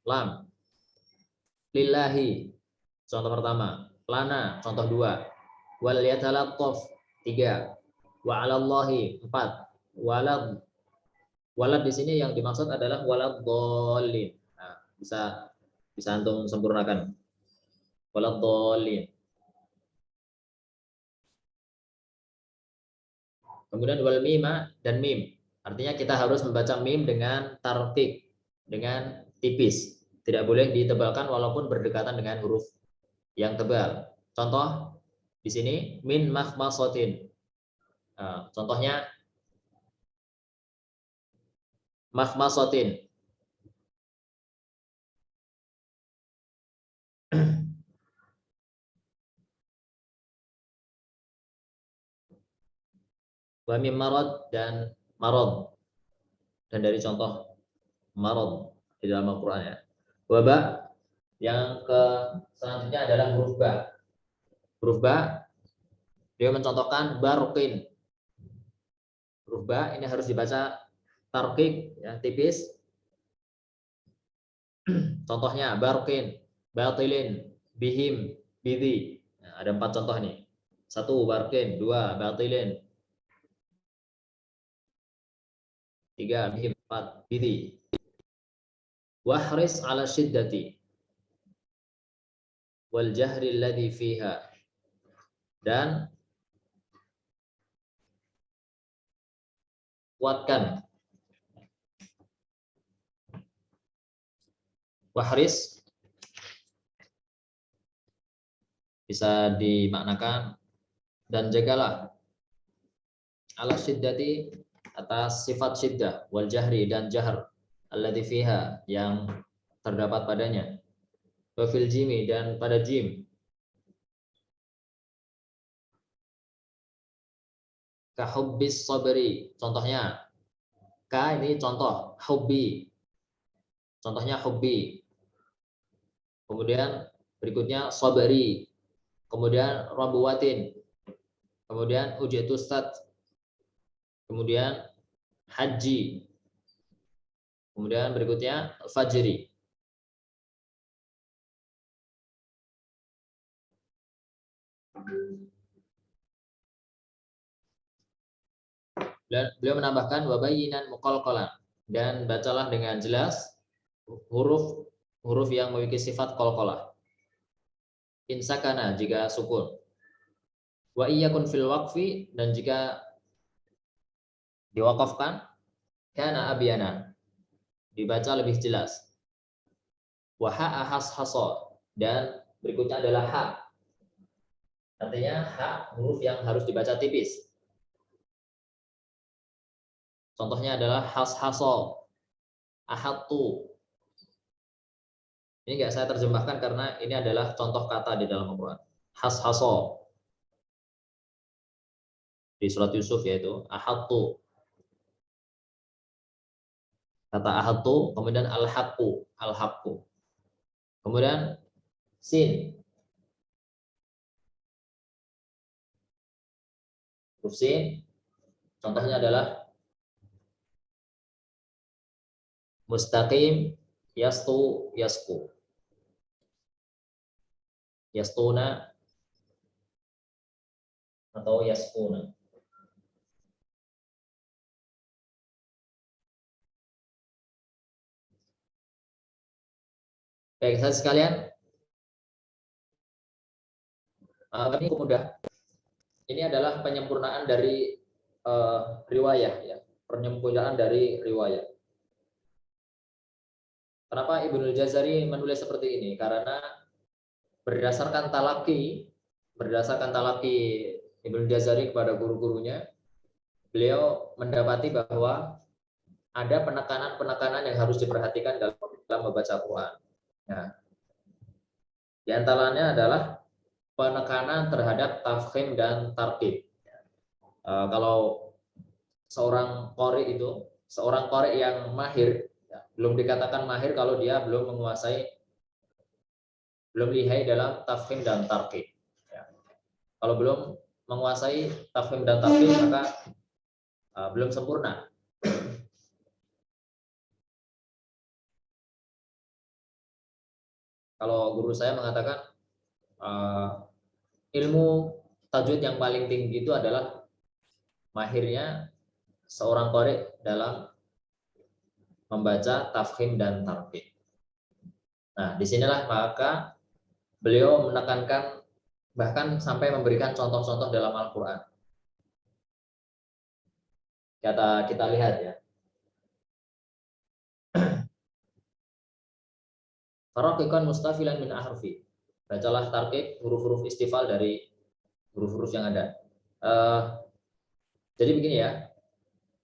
Lam. Lillahi. Contoh pertama. Lana. Contoh 2. Wal yatalattaf. 3. Wa 'alallahi. 4. Walad. Walad di sini yang dimaksud adalah walad dhalin. Nah, bisa antum sempurnakan. Walad dhalin. Kemudian wal mima dan mim. Artinya kita harus membaca mim dengan tarqiq, dengan tipis. Tidak boleh ditebalkan walaupun berdekatan dengan huruf yang tebal. Contoh di sini min makhmasatin. Contohnya makhmasatin. Wa mim marad dan marad. Dan dari contoh marad di dalam Al-Qur'an ya. Wa ba, yang ke selanjutnya adalah huruf ba. Huruf ba dia mencontohkan barqin. Huruf ba ini harus dibaca tarqiq ya, tipis. Contohnya barqin, batilin, bihim, bidhi. Nah, ada 4 contoh nih. 1 barqin, 2 batilin, 3 bihim, 4 bidhi. Wahris ala syiddati wal jahri alladhi fiha, dan kuatkan. Wahris bisa dimaknakan dan jagalah, ala syiddati atas sifat syiddah, wal jahri dan jahr, alladzi fiha yang terdapat padanya, wa fil jimi dan pada jim, ka hubbis sabri. Contohnya ka ini contoh, hubbi contohnya hubbi. Kemudian berikutnya sabri, kemudian rabuwatin, kemudian ujatustat, kemudian haji, kemudian berikutnya fajri. Dan beliau menambahkan wabayinan muqalqalan, dan bacalah dengan jelas huruf yang memiliki sifat qalqalah. Insakana jika sukun. Wa iyakun fil waqfi, dan jika diwakafkan, kana abyana, dibaca lebih jelas. Wa ha ahas haso, dan berikutnya adalah ha. Artinya ha huruf yang harus dibaca tipis. Contohnya adalah has-haso, ahatu. Ini nggak saya terjemahkan karena ini adalah contoh kata di dalam Al-Quran. Has-haso. Di surat Yusuf yaitu ahatu. Kata ahatu, kemudian al-haqqu, al-haqqu. Kemudian sin. Huruf sin. Contohnya adalah mustaqim, yastu, yasku. Yastuna atau yaskuna. Baik, saya sekalian, ini mudah. Ini adalah penyempurnaan dari riwayah, ya, penyempurnaan dari riwayah. Kenapa Ibnul Jazari menulis seperti ini? Karena berdasarkan talaki Ibnul Jazari kepada guru-gurunya, beliau mendapati bahwa ada penekanan-penekanan yang harus diperhatikan dalam membaca Quran. Nah, di antaranya adalah penekanan terhadap tafkhim dan tarkib. Kalau seorang qari yang mahir, ya, belum dikatakan mahir kalau dia belum lihai dalam tafkhim dan tarkib. Ya. Kalau belum menguasai tafkhim dan tarkib maka belum sempurna. Kalau guru saya mengatakan ilmu tajwid yang paling tinggi itu adalah mahirnya seorang qari dalam membaca tafkhim dan tarkib. Nah, disinilah maka beliau menekankan bahkan sampai memberikan contoh-contoh dalam Al-Quran. Kita lihat ya. Faraqiqan mustafilan min ahrfi. Bacalah tarkib huruf-huruf istifal dari huruf-huruf yang ada. Jadi begini ya.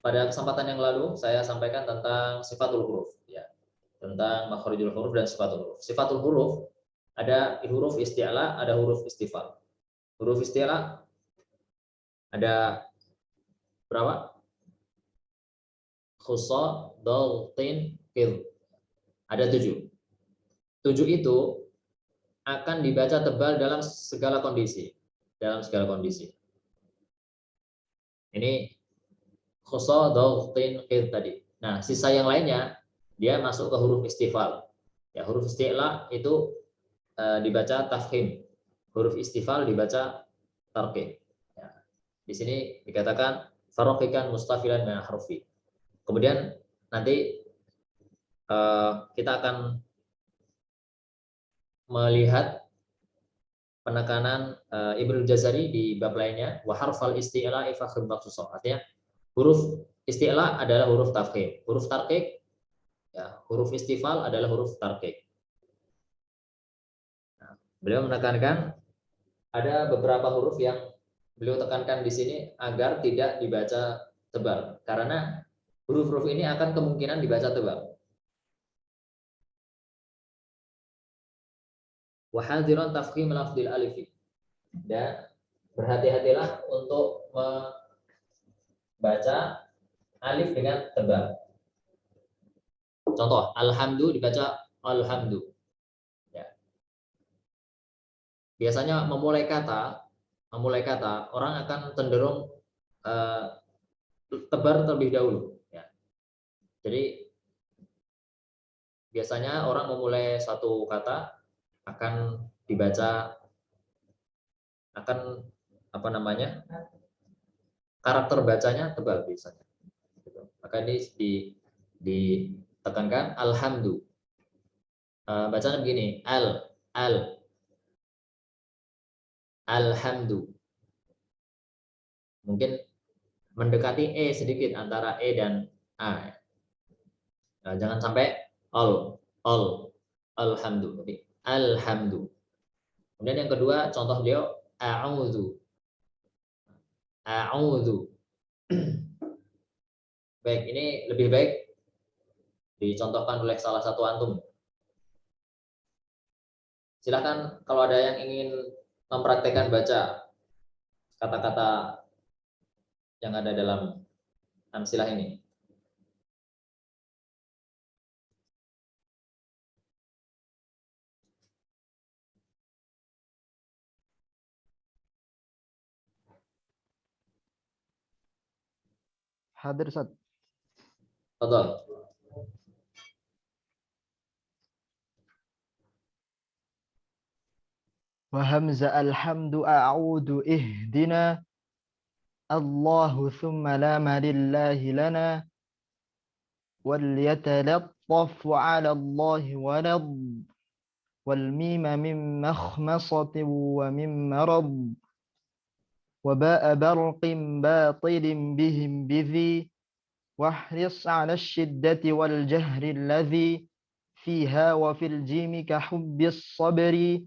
Pada kesempatan yang lalu saya sampaikan tentang sifatul huruf, ya, tentang makhrijul huruf dan sifatul huruf. Sifatul huruf ada huruf isti'la, ada huruf istifal. Huruf isti'la ada berapa? Khusa, dal, tin, qil. Ada 7. 7 itu akan dibaca tebal dalam segala kondisi. Ini khusa, dal, tin, qil tadi. Nah, sisa yang lainnya dia masuk ke huruf istifal. Ya, huruf isti'la itu dibaca tafkhim. Huruf istifal dibaca tarkib. Ya. Di sini dikatakan faraqiqan mustafilan min harfi. Kemudian nanti kita akan melihat penekanan Ibnul Jazari di bab lainnya, wa harfal isti'la fakhim maqsusah. Artinya huruf isti'la adalah huruf tafkhim, huruf tarqiq, ya, huruf istifal adalah huruf tarqiq. Nah, beliau menekankan ada beberapa huruf yang beliau tekankan di sini agar tidak dibaca tebal, karena huruf-huruf ini akan kemungkinan dibaca tebal. Wahadiran tafkhim lafdil alifi, dan berhati-hatilah untuk membaca alif dengan tebal. Contoh, alhamdu dibaca alhamdu. Ya. Biasanya memulai kata orang akan cenderung tebar terlebih dahulu. Ya. Jadi biasanya orang memulai satu kata akan dibaca karakter bacanya tebal biasanya. Maka ini ditekankan alhamdu. Bacanya begini, alhamdu. Mungkin mendekati e sedikit antara e dan a. Nah, jangan sampai alhamdu. Jadi alhamdu. Kemudian yang kedua contoh beliau a'udzu. Baik, ini lebih baik dicontohkan oleh salah satu antum. Silakan kalau ada yang ingin mempraktekkan baca kata-kata yang ada dalam amsilah ini. Hadir Ustaz. Betul. وهمز الحمد أعود اهدنا الله ثم لام لله لنا وليتلطف على الله ولض والميم من مخمصة ومن مرض وباء برق باطل بهم بذي واحرص على الشدة والجهر الذي فيها وفي الجيم كحب الصبر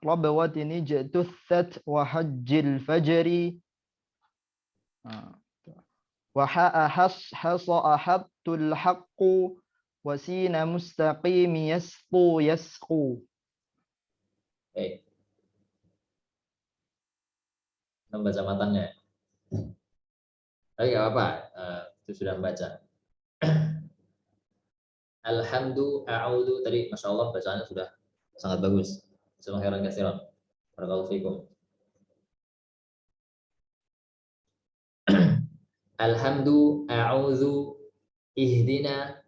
ربوة اجتثت وحج الفجر وحاء حص أحط الحق وسين مستقيم يسقو يسقو. Membaca matanya. Tapi nggak apa-apa, itu sudah membaca. Alhamdu, a'udhu, tadi Masya Allah bacaannya sudah sangat bagus. Jazakallahu khairan katsiran. Barakallahu fikum. Alhamdu, a'udhu, ihdina.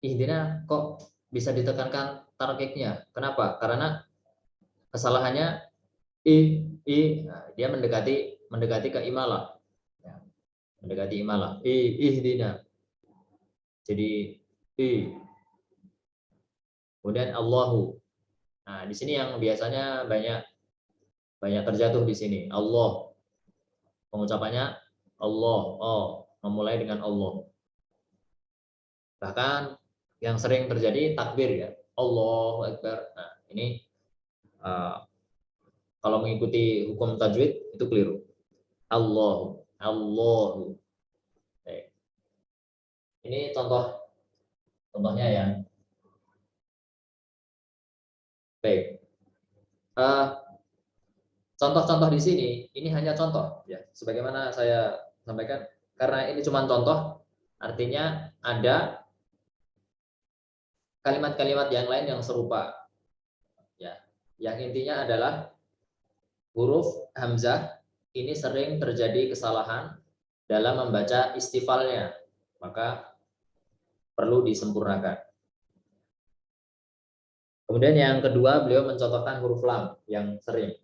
Ihdina kok bisa ditekankan tarkiknya? Kenapa? Karena kesalahannya nah, dia mendekati ke imalah. Ya, mendekati imalah. Ihdina. Jadi kemudian Allahu. Nah, di sini yang biasanya banyak terjatuh di sini. Allah. Pengucapannya Allah. Oh, memulai dengan Allah. Bahkan yang sering terjadi takbir ya. Allahu Akbar. Nah, ini kalau mengikuti hukum tajwid itu keliru. Allahu. Baik. Ini contohnya ya. Baik. Contoh-contoh di sini, ini hanya contoh ya. Sebagaimana saya sampaikan, karena ini cuma contoh, artinya ada kalimat-kalimat yang lain yang serupa. Ya, yang intinya adalah huruf hamzah ini sering terjadi kesalahan dalam membaca istifalnya, maka perlu disempurnakan. Kemudian yang kedua, beliau mencontohkan huruf lam yang sering.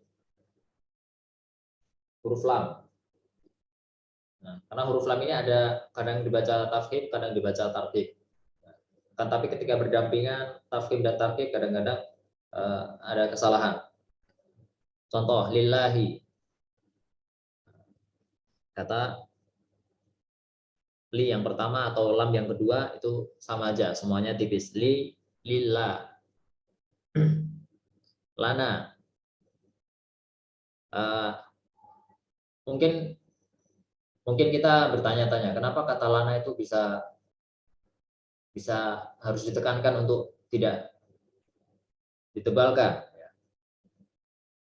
Huruf lam. Nah, karena huruf lam ini ada kadang dibaca tafkhim, kadang dibaca tarkib. Kan tapi ketika berdampingan tafkhim dan tarkib kadang-kadang ada kesalahan. Contoh lillahi. Kata li yang pertama atau lam yang kedua itu sama aja, semuanya tipis. Lillah. Lana. Mungkin kita bertanya-tanya kenapa kata lana itu bisa harus ditekankan untuk tidak ditebalkan.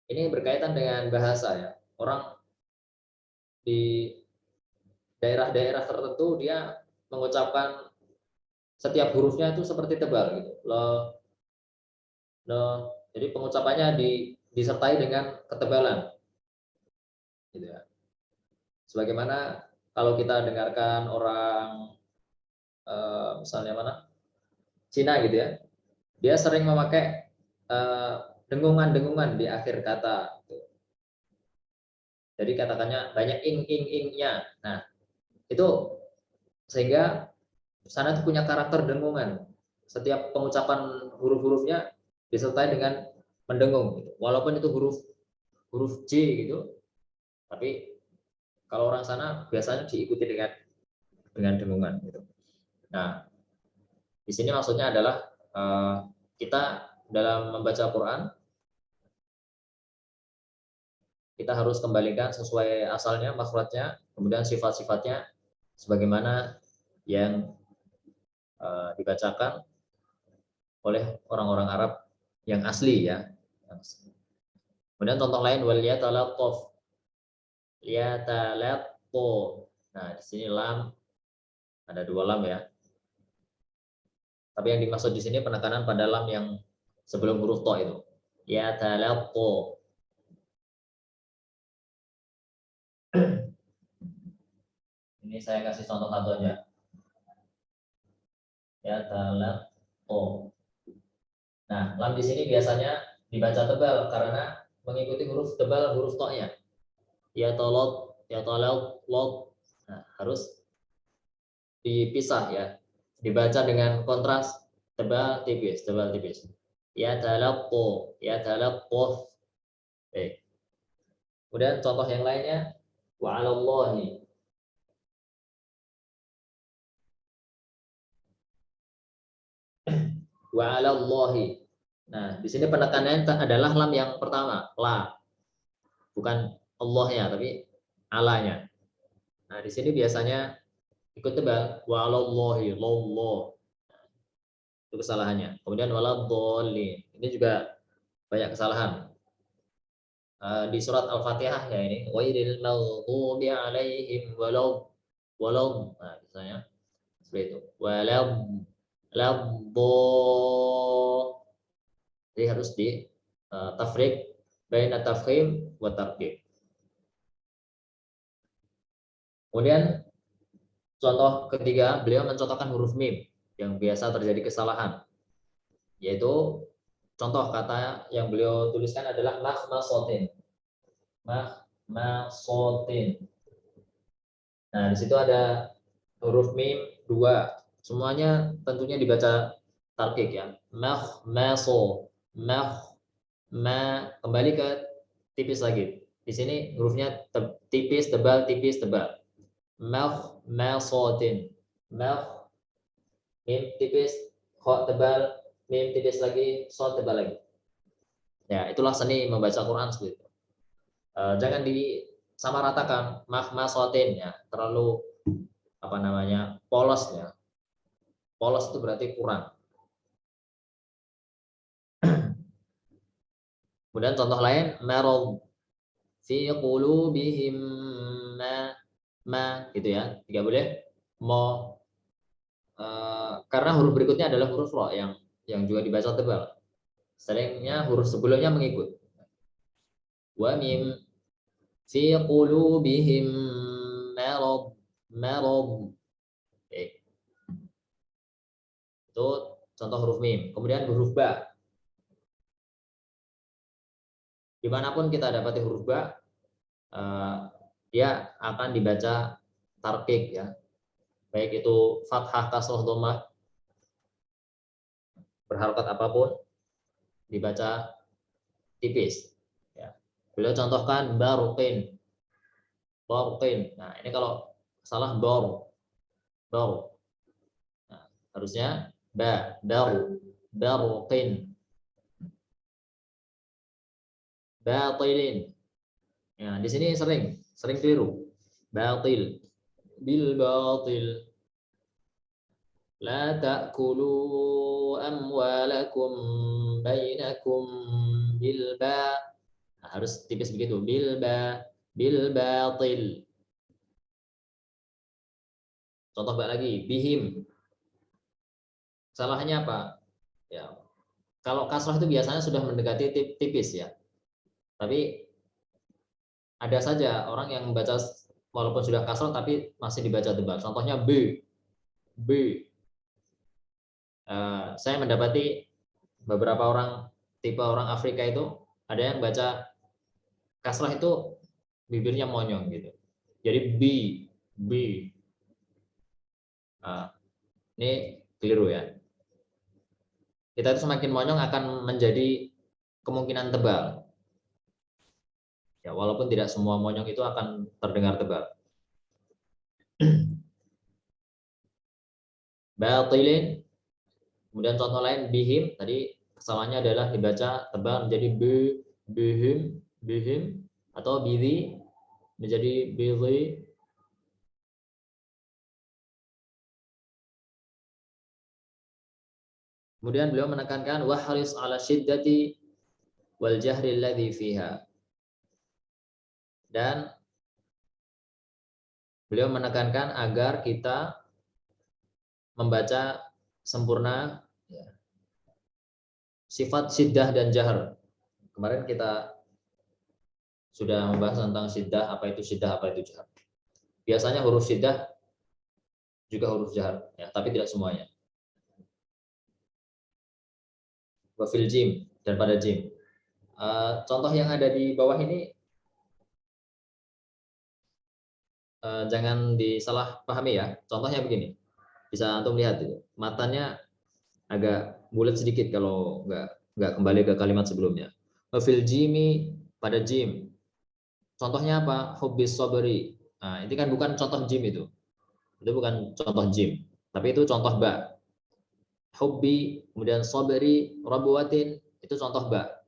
Ini berkaitan dengan bahasa ya. Orang di daerah-daerah tertentu dia mengucapkan setiap hurufnya itu seperti tebal gitu. Lo. Jadi pengucapannya disertai dengan ketebalan. Gitu ya. Sebagaimana kalau kita dengarkan orang misalnya mana Cina gitu ya, dia sering memakai dengungan-dengungan di akhir kata. Jadi katakannya banyak ing-ing-ingnya. Nah, itu sehingga sana itu punya karakter dengungan. Setiap pengucapan huruf-hurufnya disertai dengan mendengung. Gitu. Walaupun itu huruf J gitu, tapi kalau orang sana biasanya diikuti dengan dengungan. Gitu. Nah, di sini maksudnya adalah kita dalam membaca Quran kita harus kembalikan sesuai asalnya, makhrajnya, kemudian sifat-sifatnya sebagaimana yang dibacakan oleh orang-orang Arab yang asli ya. Kemudian contoh lain wal yatalattaf. Yatalaqqo. Nah, di sini lam ada 2 lam ya. Tapi yang dimaksud di sini penekanan pada lam yang sebelum huruf to itu. Yatalaqqo. Ini saya kasih contoh satu aja. Yatalaqqo. Nah, lam di sini biasanya dibaca tebal karena mengikuti huruf tebal huruf to-nya. Yatalat, lot. Nah, harus dipisah ya. Dibaca dengan kontras tebal tipis, tebal tipis. Yatalaqqo. Kemudian contoh yang lainnya wa 'alallahi. Wa 'alallahi. Nah, di sini penekanannya adalah lam yang pertama, la. Bukan Allahnya, tapi alanya. Nah, di sini biasanya ikut tebal wa 'alallahi, lallah. Itu kesalahannya. Kemudian waladhdallin. Ini juga banyak kesalahan. Di surat Al-Fatihah ya ini ghairil maghdubi 'alaihim walad. Nah, misalnya seperti itu. Jadi harus di tafriq baina tafkhim wa tarqiq. Kemudian contoh ketiga, beliau mencontohkan huruf mim yang biasa terjadi kesalahan. Yaitu contoh kata yang beliau tuliskan adalah makhmasotin. Makhmasotin. Nah, di situ ada huruf mim 2. Semuanya tentunya dibaca tarqiq ya. Makhmaso. Kembali ke tipis lagi. Di sini hurufnya tipis, tebal, tipis, tebal. Makhmasotin. Mim tipis, kho tebal, mim tipis lagi, so tebal lagi. Ya, itulah seni membaca Quran seperti itu. Jangan disamaratakan makhmasotin ya, terlalu polos ya. Polos itu berarti kurang. Kemudian contoh lain marad fi qulubihim ma gitu ya. Tidak boleh mo karena huruf berikutnya adalah huruf ro yang juga dibaca tebal. Seringnya huruf sebelumnya mengikut. Wa mim fi qulubihim marad. Itu contoh huruf mim. Kemudian huruf ba. Dimanapun kita dapati huruf ba, dia akan dibaca tarqiq ya. Baik itu fathah, kasroh, dhammah, berharokat apapun dibaca tipis. Ya. Beliau contohkan baruqin. Nah, ini kalau salah bor. Nah, harusnya baruqin. Batilin. Ya, di sini sering keliru. Batil. Bil batil. La ta'kulu amwalakum bainakum bil ba. Nah, harus tipis begitu. Bil batil. Contoh lagi, bihim. Salahnya apa? Ya. Kalau kasrah itu biasanya sudah mendekati tipis ya. Tapi ada saja orang yang membaca walaupun sudah kasrah tapi masih dibaca tebal. Contohnya B. Saya mendapati beberapa tipe orang Afrika itu ada yang baca kasrah itu bibirnya monyong gitu. Jadi B. Ini keliru ya. Kita itu semakin monyong akan menjadi kemungkinan tebal. Ya, walaupun tidak semua monyong itu akan terdengar tebal. Batilin. Kemudian contoh lain bihim, tadi kesalahannya adalah dibaca tebal menjadi bihim atau bidhi menjadi bidhi. Kemudian beliau menekankan wahris ala syiddati wal jahri alladhi fiha. Dan beliau menekankan agar kita membaca sempurna ya, sifat syiddah dan jahar. Kemarin kita sudah membahas tentang syiddah, apa itu syiddah, apa itu jahar. Biasanya huruf syiddah juga huruf jahar, ya, tapi tidak semuanya. Wafil jim dan pada jim. Contoh yang ada di bawah ini jangan disalah pahami ya. Contohnya begini, bisa antum lihat itu. Matanya agak bulat sedikit kalau nggak kembali ke kalimat sebelumnya. Wafil jimi pada jim. Contohnya apa? Hubbis sabri. Nah, ini kan bukan contoh jim itu. Itu bukan contoh jim, tapi itu contoh ba. Hubbi, kemudian sabri, rabuwatin, itu contoh ba.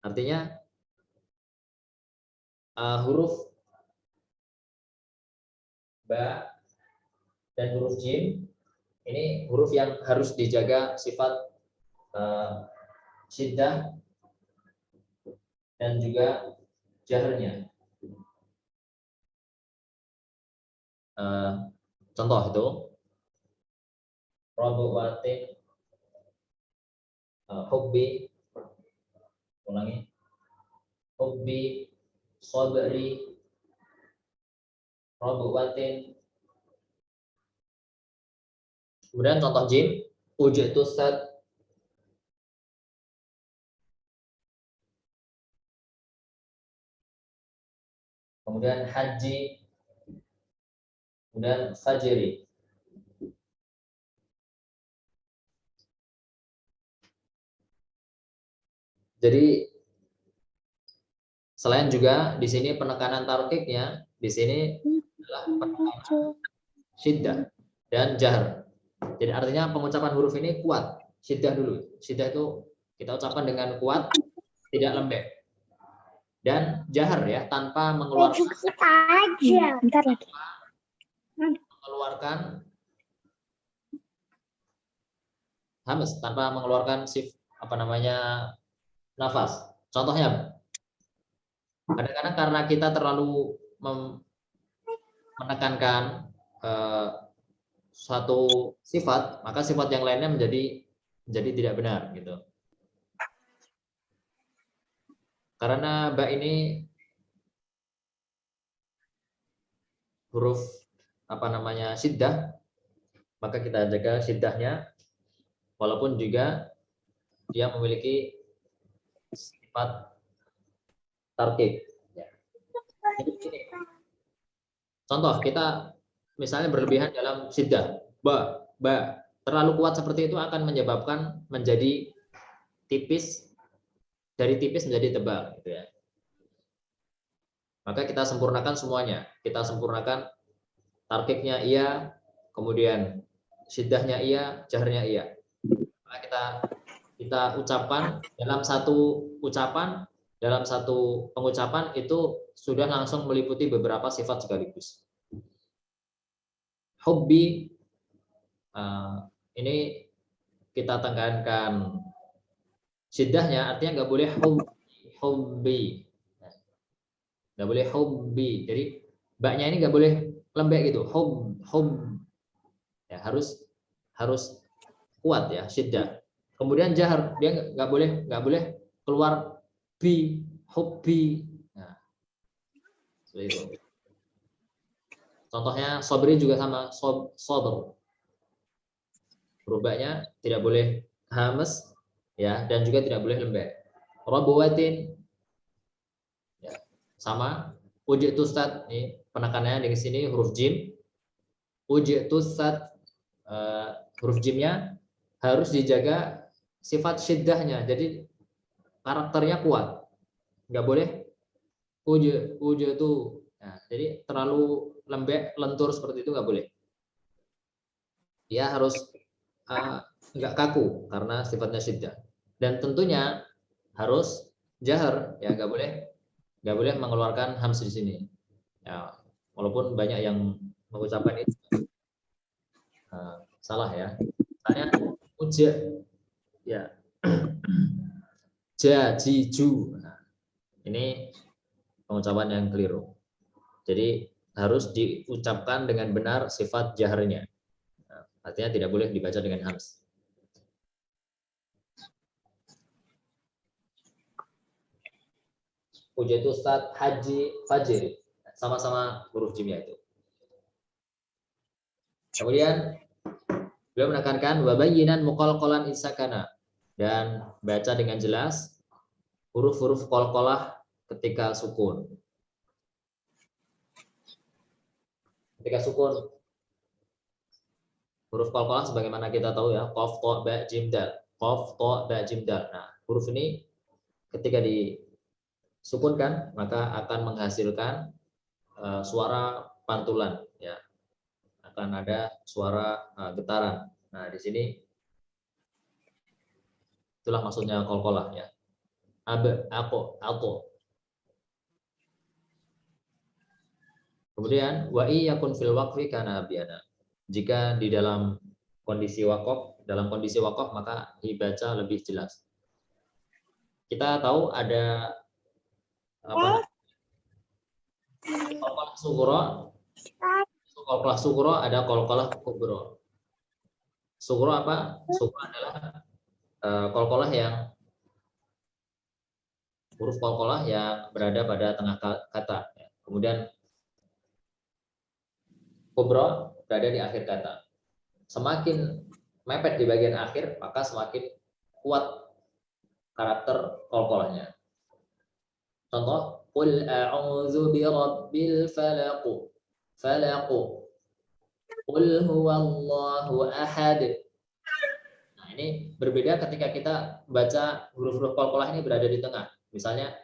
Artinya huruf ba dan huruf jim ini huruf yang harus dijaga sifat syiddah dan juga jaharnya. Contoh itu rabuwatin, hubbi, ulangi, hubbi, sabri, rabuwatin. Kemudian contoh jim, ujatu sad, kemudian haji, kemudian fajri. Jadi selain juga di sini penekanan tarkiknya, di sini adalah penekanan syiddah dan jahar. Jadi artinya pengucapan huruf ini kuat, syiddah dulu. Syiddah itu kita ucapkan dengan kuat, tidak lembek. Dan jahar ya, tanpa mengeluarkan hamas, tanpa mengeluarkan nafas. Contohnya, kadang-kadang karena kita terlalu menekankan suatu sifat, maka sifat yang lainnya menjadi tidak benar gitu. Karena ba ini huruf syiddah, maka kita jaga syiddahnya, walaupun juga dia memiliki sifat tarkik. Ya. Contoh, kita misalnya berlebihan dalam syiddah, ba, terlalu kuat seperti itu akan menyebabkan menjadi tipis, dari tipis menjadi tebal, gitu ya. Maka kita sempurnakan semuanya. Kita sempurnakan tarkiknya iya, kemudian syiddahnya iya, jaharnya iya. Maka kita ucapkan dalam satu ucapan, dalam satu pengucapan itu sudah langsung meliputi beberapa sifat sekaligus. Hubbi, ini kita tekankan syiddahnya, artinya nggak boleh hubbi, nggak boleh hubbi. Jadi baknya ini nggak boleh lembek gitu, hub ya, harus kuat ya, syiddah. Kemudian jahar, dia nggak boleh keluar bi, hubbi. Nah, seperti itu. Contohnya sabri juga sama, sabr. Rubahnya tidak boleh hamas ya, dan juga tidak boleh lembek. Rabuwatin ya, sama. Ujitu sad, ini penekanannya di sini huruf jim. Ujitu sad, huruf jimnya harus dijaga sifat syiddahnya, jadi karakternya kuat, nggak boleh ujitu. Nah, jadi terlalu lembek, lentur seperti itu nggak boleh. Dia harus nggak kaku karena sifatnya syiddah. Dan tentunya harus jahar ya, nggak boleh mengeluarkan hams di sini. Ya, walaupun banyak yang mengucapkan itu salah ya. Misalnya Uja, ya. Jajiju. Nah, ini pengucapan yang keliru. Jadi harus diucapkan dengan benar sifat jaharnya. Nah, artinya tidak boleh dibaca dengan hams. Ujatu Ustaz Haji Fajri. Sama-sama huruf jimnya itu. Kemudian beliau menekankan wabayyinan muqalqalan insakana, dan baca dengan jelas huruf-huruf qalqalah ketika sukun. Ketika sukun, huruf qalqalah sebagaimana kita tahu ya, qaf ta ba jim dal, qaf ta ba jim dal. Nah, huruf ini ketika disukunkan maka akan menghasilkan suara pantulan ya. Akan ada suara getaran. Nah, di sini itulah maksudnya qalqalah ya. Ako, ato. Kemudian wa iyakun fil waqfi kana abyana. Jika di dalam kondisi wakaf, maka dibaca lebih jelas. Kita tahu ada apa? Qalqalah sughra. Qalqalah sughra, ada qalqalah kubra. Sughra apa? Sughra adalah qalqalah yang huruf qalqalah yang berada pada tengah kata. Kemudian kubra berada di akhir kata. Semakin mepet di bagian akhir, maka semakin kuat karakter qalqalahnya. Contoh, qul a'udzu birabbil falaq. Falaq. Qul huwallahu ahad. Nah, ini berbeda ketika kita baca huruf-huruf qalqalah ini berada di tengah. Misalnya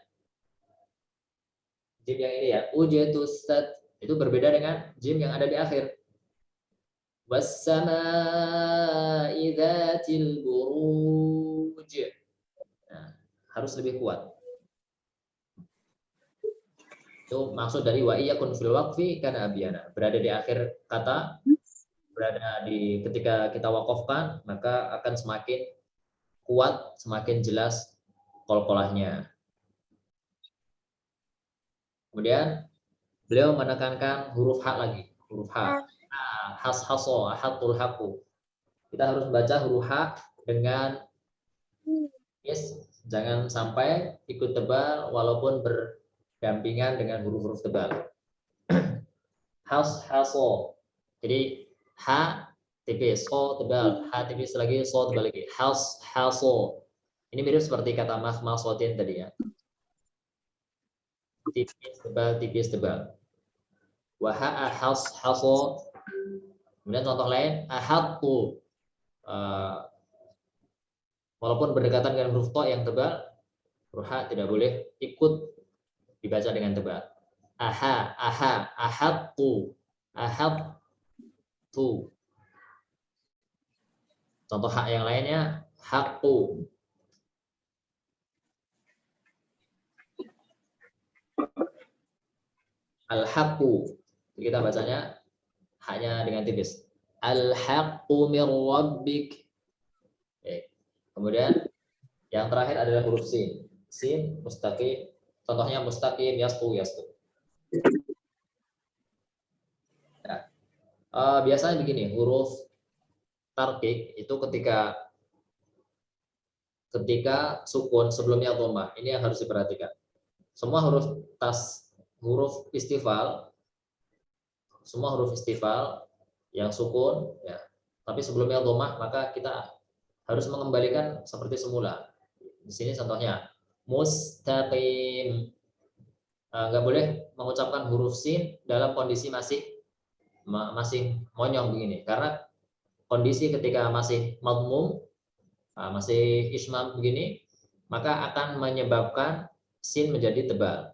jim yang ini ya, ujatus sat, itu berbeda dengan jim yang ada di akhir. Was-samaa'i dzatil buruj. Nah, harus lebih kuat. Itu maksud dari wa iyakun fil waqfi kana abyana. Berada di akhir kata, berada di ketika kita wakafkan, maka akan semakin kuat, semakin jelas qalqalahnya. Kemudian beliau menekankan huruf H lagi, huruf H. Has-haso, ahatul haku. Kita harus baca huruf H dengan jangan sampai ikut tebal walaupun berdampingan dengan huruf-huruf tebal. Has-haso. Jadi H tipis, so tebal, H tipis lagi, so tebal lagi. Has-haso. Ini mirip seperti kata mahmasotin tadi ya. Tipis tebal, tipis tebal. Waha has-haso. Kemudian contoh lain, ahadtu. Walaupun berdekatan dengan huruf to yang tebal, huruf H tidak boleh ikut dibaca dengan tebal. Ahadtu. Ahadtu. Contoh H yang lainnya, haktu. Al-haqqu. Kita bacanya hanya dengan tipis. Al-haqqu mir rabbik. Kemudian yang terakhir adalah huruf sin. Sin mustaqim. Contohnya mustaqim yastu. Ya. Biasanya begini, huruf tarqiq itu ketika sukun sebelumnya dhammah. Ini yang harus diperhatikan. Semua huruf istifal yang sukun ya, tapi sebelumnya dhammah, maka kita harus mengembalikan seperti semula. Di sini contohnya mustaqim. Nggak boleh mengucapkan huruf sin dalam kondisi masih monyong begini, karena kondisi ketika masih madmum, masih ismam begini, maka akan menyebabkan sin menjadi tebal.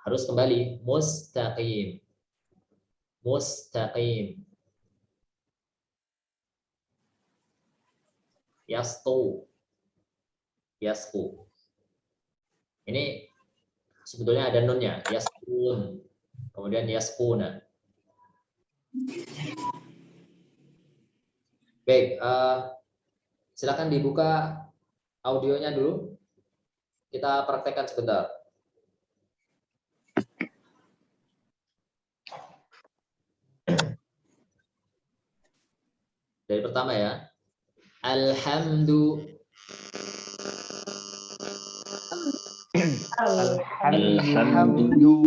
Harus kembali mustaqim. Yasku. Ini sebetulnya ada nunnya, yaskun. Kemudian yaskuna. Baik, silakan dibuka audionya dulu. Kita praktekkan sebentar. Dari pertama ya. Alhamdulillah. Alhamdu.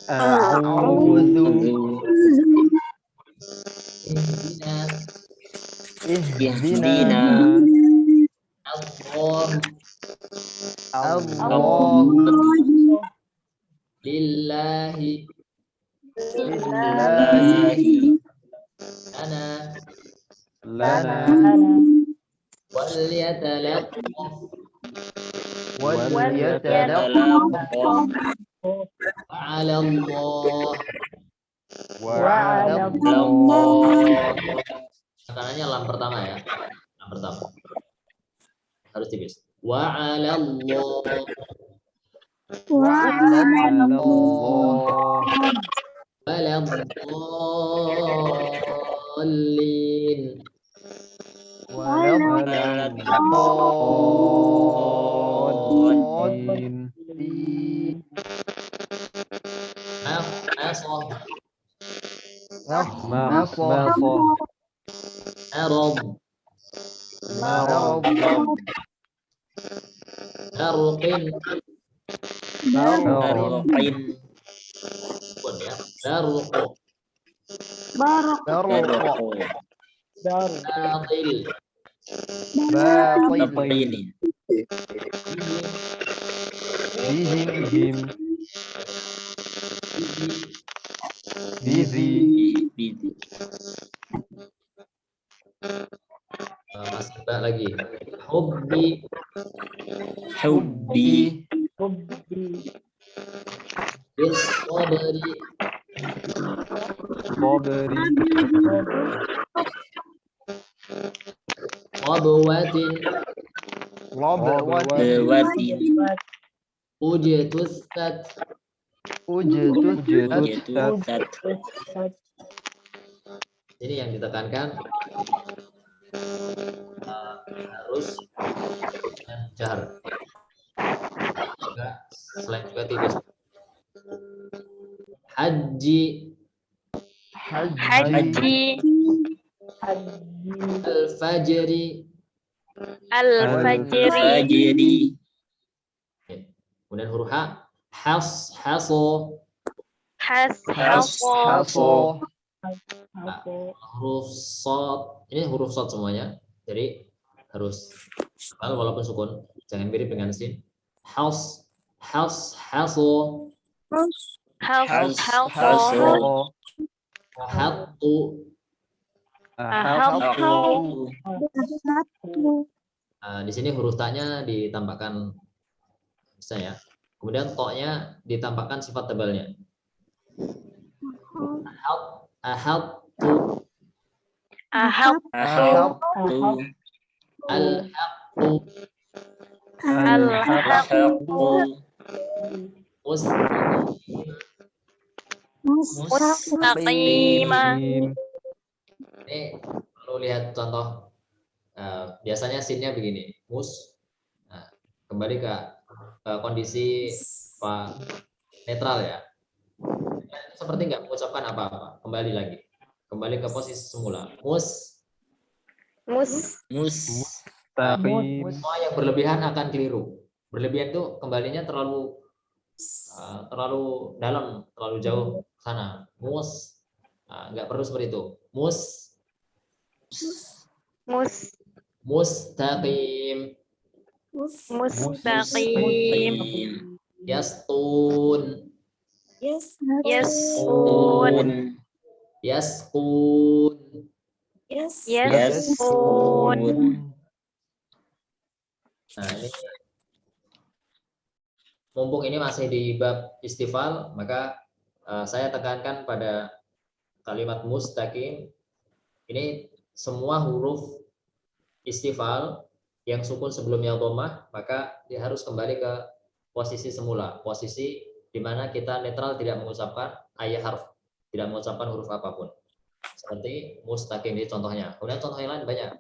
A'udzu. Ihdina. Allah. Lillahi. Lillahi. Lana. Lana. Waliyatalaqqaf. Waliyatalaqqaf. Wa'ala Allah. Wa'ala Allah. Tekanannya lam pertama ya. Lam pertama. Harus tipis. Wa'ala Allah. Wa'ala Allah. Waladdallin. Waladdallin. Nafasah. Nafasah. Arab. Marab. Darqin. Darqin. Darqu. Darq. Batil. Batil. Bihim. Bizi. Masih mbak lagi. Hubbi. Bisabri. Sabri. Qabwatin. Labwatin. Ujetustat. Ujetustat. Ini yang ditekankan harus dengan jar. Selain juga tipis. Haji. Al-fajri. Kemudian huruf H. Haso. Huruf sod. Ini huruf sod semuanya. Jadi harus walaupun sukun. Jangan mirip dengan sin. Haso. Hatu. Di sini huruf ta-nya ditambahkan misalnya. Kemudian to-nya ditambahkan sifat tebalnya. Ahadtu. Al-haqqu. Mustaqim. Ini perlu lihat contoh. Biasanya sinnya begini. Nah, kembali ke kondisi netral ya. Seperti nggak mengucapkan apa-apa. Kembali lagi. Kembali ke posisi semula. Mustaqim. Semua yang berlebihan akan keliru. Berlebihan itu kembalinya terlalu dalam, terlalu jauh ke sana. Nggak perlu seperti itu. Mustaqim. Yastun. Nah, ini mumpung ini masih di bab istifal, maka saya tekankan pada kalimat mustaqim. Ini semua huruf istifal yang sukun sebelumnya dhammah, maka dia harus kembali ke posisi semula, posisi di mana kita netral tidak mengucapkan ayat harf. tidak mengucapkan huruf apapun. Seperti mustaqim ini contohnya. Kemudian contoh yang lain banyak.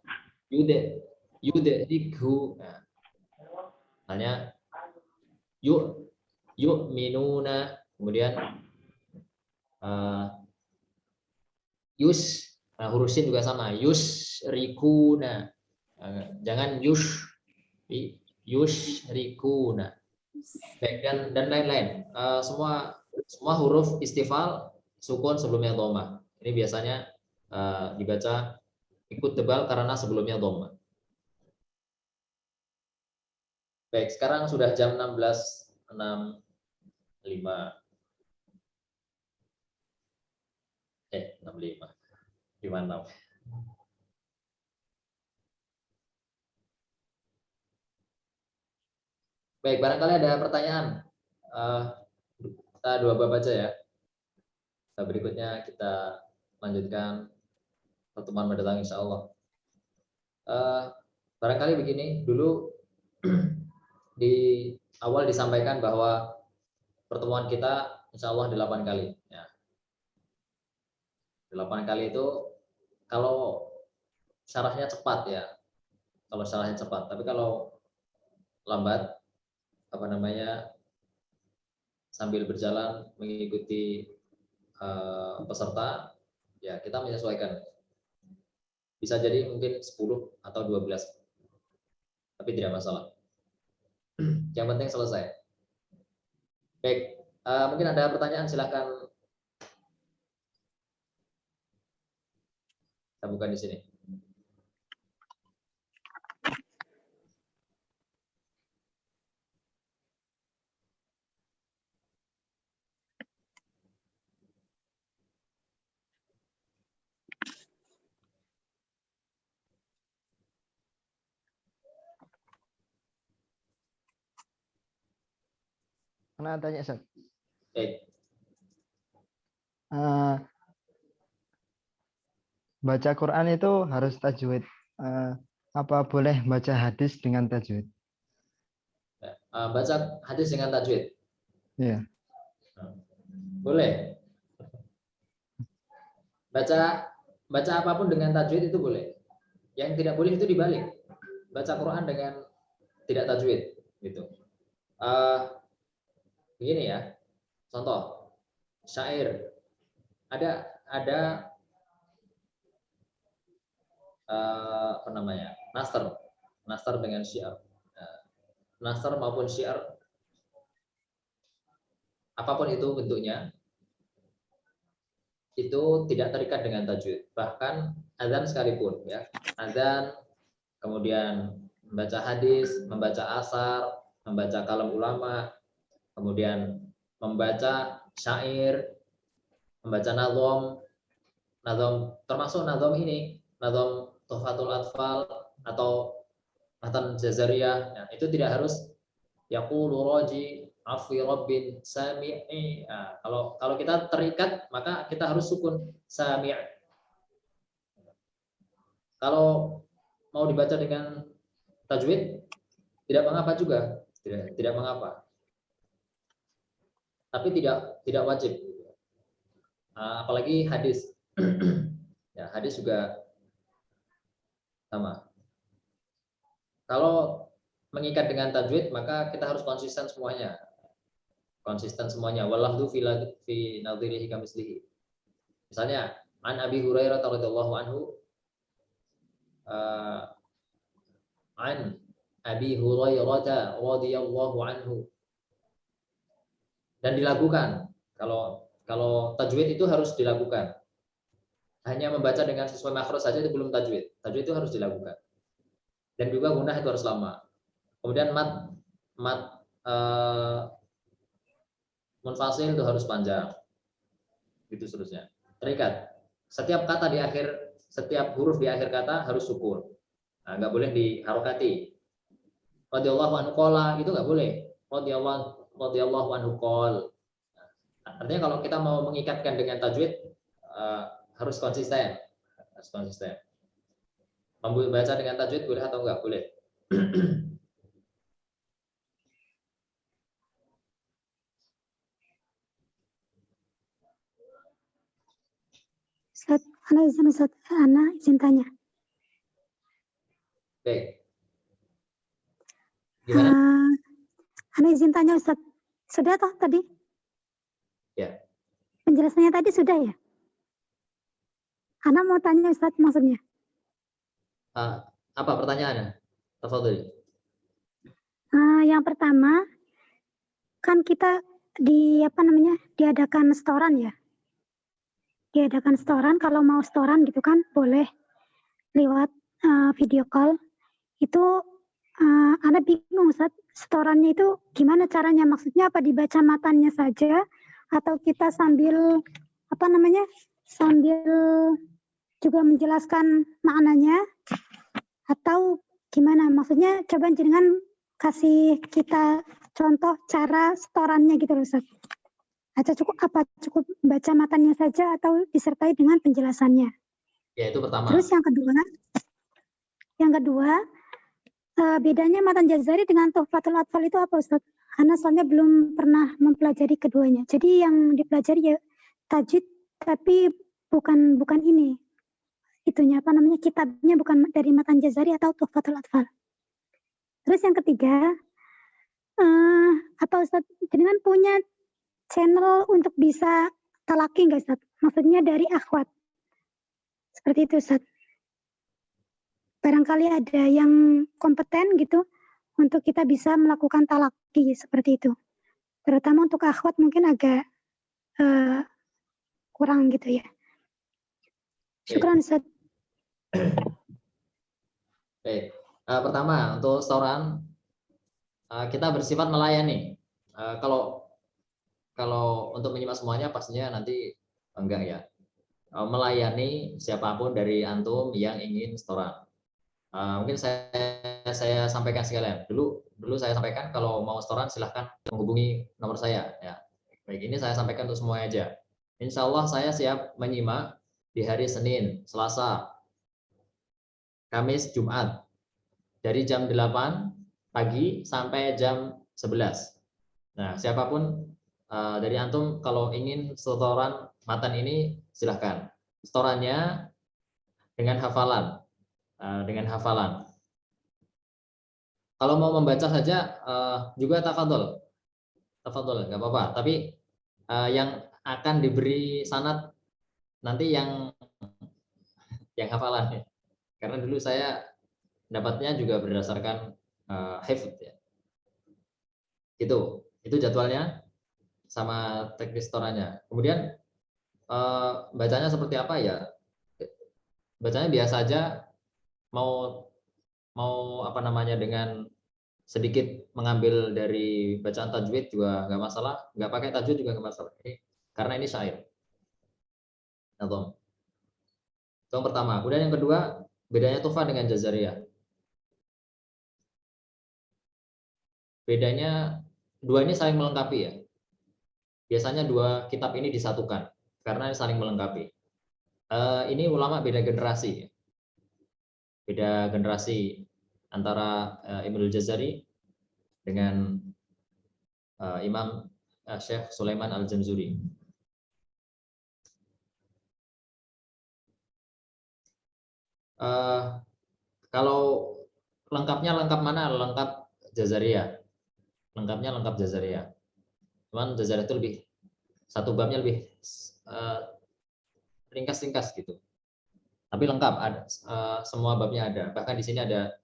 Yudhikhu. Nah, misalnya yuk minuna, kemudian nah, huruf sin juga sama, yusrikuna. Jangan yusrikuna. Baik, dan lain-lain. Semua huruf istifal sukun sebelumnya dhamma. Ini biasanya dibaca ikut tebal karena sebelumnya dhamma. Baik, sekarang sudah jam 16.65. 65. 56. Baik, barangkali ada pertanyaan. Kita dua bab aja ya. Berikutnya kita lanjutkan pertemuan mendatang insya Allah. Barangkali begini, dulu di awal disampaikan bahwa pertemuan kita insya Allah 8 kali. Ya. 8 kali itu kalau syarahnya cepat ya. Kalau syarahnya cepat, tapi kalau lambat, sambil berjalan mengikuti peserta, ya kita menyesuaikan. Bisa jadi mungkin 10 atau 12, tapi tidak masalah. Yang penting selesai. Baik, mungkin ada pertanyaan, silahkan. Kita buka di sini. Pernah tanya, Ustaz. Baik. Baca Quran itu harus tajwid. Apa boleh baca hadis dengan tajwid? Baca hadis dengan tajwid? Iya. Boleh. Baca apapun dengan tajwid itu boleh. Yang tidak boleh itu dibalik. Baca Quran dengan tidak tajwid, gitu. Begini ya. Contoh, syair. Ada nasr dengan syiar. Nasr maupun syiar, apapun itu bentuknya, itu tidak terikat dengan tajwid. Bahkan azan sekalipun, ya, azan, kemudian membaca hadis, membaca asar, membaca kalam ulama, kemudian membaca syair, membaca nazom, termasuk nazom ini, nazom Tuhfatul Atfal atau Matan Jazariyah, ya, itu tidak harus yaqulu raji afi rabbin sami'i. Nah, kalau kita terikat, maka kita harus sukun sami'. Kalau mau dibaca dengan tajwid tidak mengapa juga, tidak mengapa. Tapi tidak wajib. Apalagi hadis. Ya, hadis juga sama. Kalau mengikat dengan tajwid, maka kita harus konsisten semuanya. Wallahu fi nadhirihi kamislihi. Misalnya, an Abi Hurairah radhiyallahu anhu, an Abi Hurairah radhiyallahu anhu. Dan dilakukan. Kalau tajwid itu harus dilakukan. Hanya membaca dengan sesuai makhraj saja itu belum tajwid. Tajwid itu harus dilakukan. Dan juga gunah itu harus lama. Kemudian mat munfasil itu harus panjang. Itu seterusnya. Terikat. Setiap huruf di akhir kata harus sukun. Nah, nggak boleh diharokati. Radhiyallahu anhu qala itu nggak boleh. Radhiyallahu anhu qol. Artinya kalau kita mau mengikatkan dengan tajwid harus konsisten. Membaca dengan tajwid boleh atau enggak? Boleh. Ustaz, Ana izin tanya. Baik. Gimana? Ana izin tanya Ustaz. Sudah toh tadi? Ya. Penjelasannya tadi sudah ya? Ana mau tanya Ustaz maksudnya. Apa pertanyaannya? Tafadhol. Yang pertama, kan kita diadakan setoran ya. Diadakan setoran, kalau mau setoran gitu kan boleh lewat video call. Itu Ana bingung Ustaz, setorannya itu gimana caranya? Maksudnya apa dibaca matanya saja atau kita sambil sambil juga menjelaskan maknanya atau gimana? Maksudnya coba jenengan kasih kita contoh cara setorannya gitu loh Ustaz. Cukup baca matanya saja atau disertai dengan penjelasannya? Ya, itu pertama. Terus yang kedua, bedanya matan jazari dengan tuhfatul atfal itu apa Ustaz? Ana soalnya belum pernah mempelajari keduanya. Jadi yang dipelajari ya tajwid, tapi bukan ini. Kitabnya bukan dari matan jazari atau tuhfatul atfal. Terus yang ketiga, apa Ustaz, jenengan punya channel untuk bisa talaki nggak Ustaz? Maksudnya dari akhwat. Seperti itu Ustaz. Barangkali ada yang kompeten gitu untuk kita bisa melakukan talaki seperti itu. Terutama untuk akhwat mungkin agak kurang gitu ya. Syukran Ustaz. Baik. Pertama, untuk setoran kita bersifat melayani. Kalau untuk menyimak semuanya pastinya nanti enggak ya. Melayani siapapun dari antum yang ingin setoran. Mungkin saya sampaikan sekalian. Dulu saya sampaikan kalau mau setoran silahkan menghubungi nomor saya. Ya. Baik, ini saya sampaikan untuk semuanya aja. Insya Allah saya siap menyimak di hari Senin, Selasa, Kamis, Jumat dari jam 8 pagi sampai jam 11. Nah, siapapun dari antum kalau ingin setoran matan ini silahkan. Setorannya dengan hafalan. Kalau mau membaca saja juga tafadhol, nggak apa-apa. Tapi yang akan diberi sanad nanti yang hafalan, karena dulu saya dapatnya juga berdasarkan hifdz ya. Itu jadwalnya sama teknis setorannya. Kemudian bacanya seperti apa ya? Bacanya biasa aja. Mau dengan sedikit mengambil dari bacaan tajwid juga nggak masalah, nggak pakai tajwid juga nggak masalah. Karena ini syair. Itu yang pertama. Kemudian yang kedua, bedanya tuhfah dengan jazariyah. Bedanya dua ini saling melengkapi ya. Biasanya dua kitab ini disatukan karena saling melengkapi. Ini ulama beda generasi. Beda generasi antara Ibnul Jazari dengan Imam Syekh Sulaiman Al-Jamzuri. Kalau lengkapnya lengkap mana? Lengkap Jazariyah. Lengkapnya lengkap Jazariyah. Cuman Jazariyah itu lebih, satu babnya lebih ringkas-ringkas gitu. Tapi lengkap, ada semua babnya ada. Bahkan di sini ada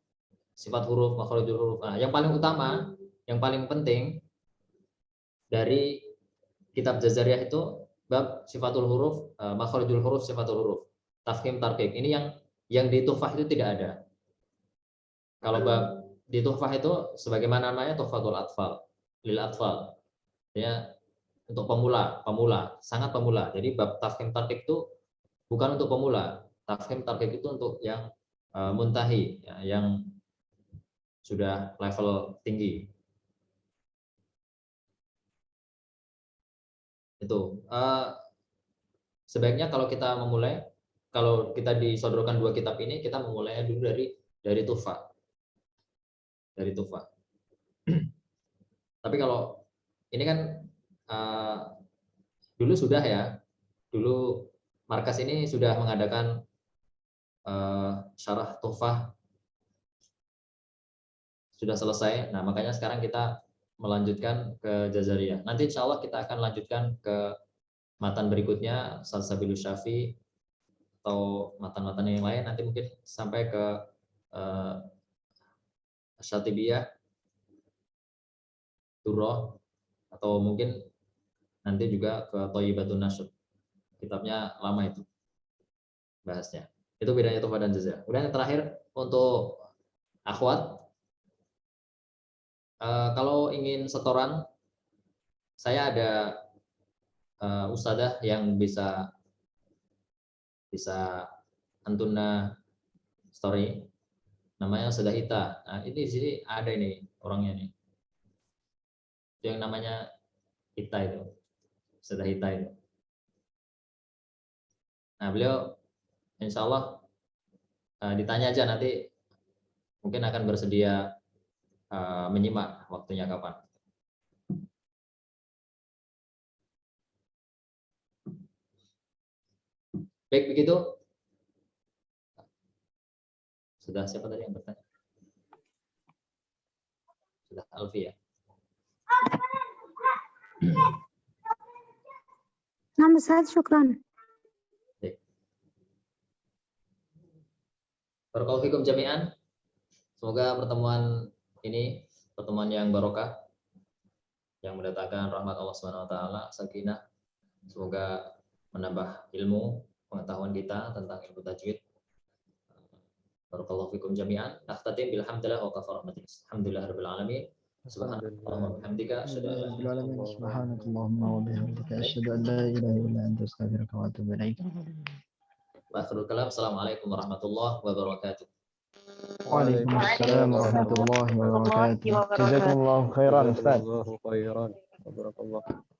sifat huruf, makhrajul huruf. Nah, yang paling utama, yang paling penting dari kitab Jazariyah itu bab sifatul huruf, makhrajul huruf, sifatul huruf, tafkhim, tarqiq. Ini yang di tuhfah itu tidak ada. Kalau bab di tuhfah itu sebagaimana namanya tuhfatul atfal, lil atfal. Ya, untuk pemula, sangat pemula. Jadi bab tafkhim, tarqiq itu bukan untuk pemula. Tafkhim, tarqiq itu untuk yang muntahi, ya, yang sudah level tinggi. Itu sebaiknya kalau kita memulai, kalau kita disodorkan dua kitab ini, kita memulainya dulu dari tuhfah. Dari tuhfah. Tapi kalau ini kan dulu sudah ya, dulu markas ini sudah mengadakan syarah tuhfah, sudah selesai. Nah, makanya sekarang kita melanjutkan ke Jazariyah. Nanti insya Allah kita akan lanjutkan ke matan berikutnya, Salsabilus Syafi, atau matan-matan yang lain. Nanti mungkin sampai ke Syatibiyah, Durrah, atau mungkin nanti juga ke Thayyibatun Nashr. Kitabnya lama itu bahasnya. Itu bedanya tuhfah dan jazariyah. Kemudian yang terakhir untuk akhwat, kalau ingin setoran, saya ada ustadzah yang bisa antuna story, namanya Ustadzah Ita. Nah, ini di sini ada ini orangnya nih. Itu yang namanya Ita itu. Ustadzah Ita itu. Nah, beliau insya Allah ditanya aja nanti mungkin akan bersedia menyimak waktunya kapan. Baik, begitu. Sudah siapa tadi yang bertanya? Sudah Alfi ya? Nah, Ustaz, syukran. Barakallahu fikum jami'an. Semoga pertemuan ini pertemuan yang barokah, yang mendatangkan rahmat Allah Subhanahu wa taala, sakinah. Semoga menambah ilmu, pengetahuan kita tentang ilmu tajwid. Barakallahu fikum jami'an. Nakhtatim bilhamdulillah wa kafar rahmatik. Alhamdulillahirabbil alamin. Subhanallahumma wa bihamdika asyhadu an la ilaha illa anta Subhanakallahumma wa bihamdika asyhadu an la ilaha illa anta astaghfiruka wa atubu ilaik. Akhirul kalam. Assalamualaikum warahmatullahi wabarakatuh. Waalaikumsalam warahmatullahi wabarakatuh. Jazakumullahu khairan Ustaz. Jazakumullahu khairan. Barakallahu.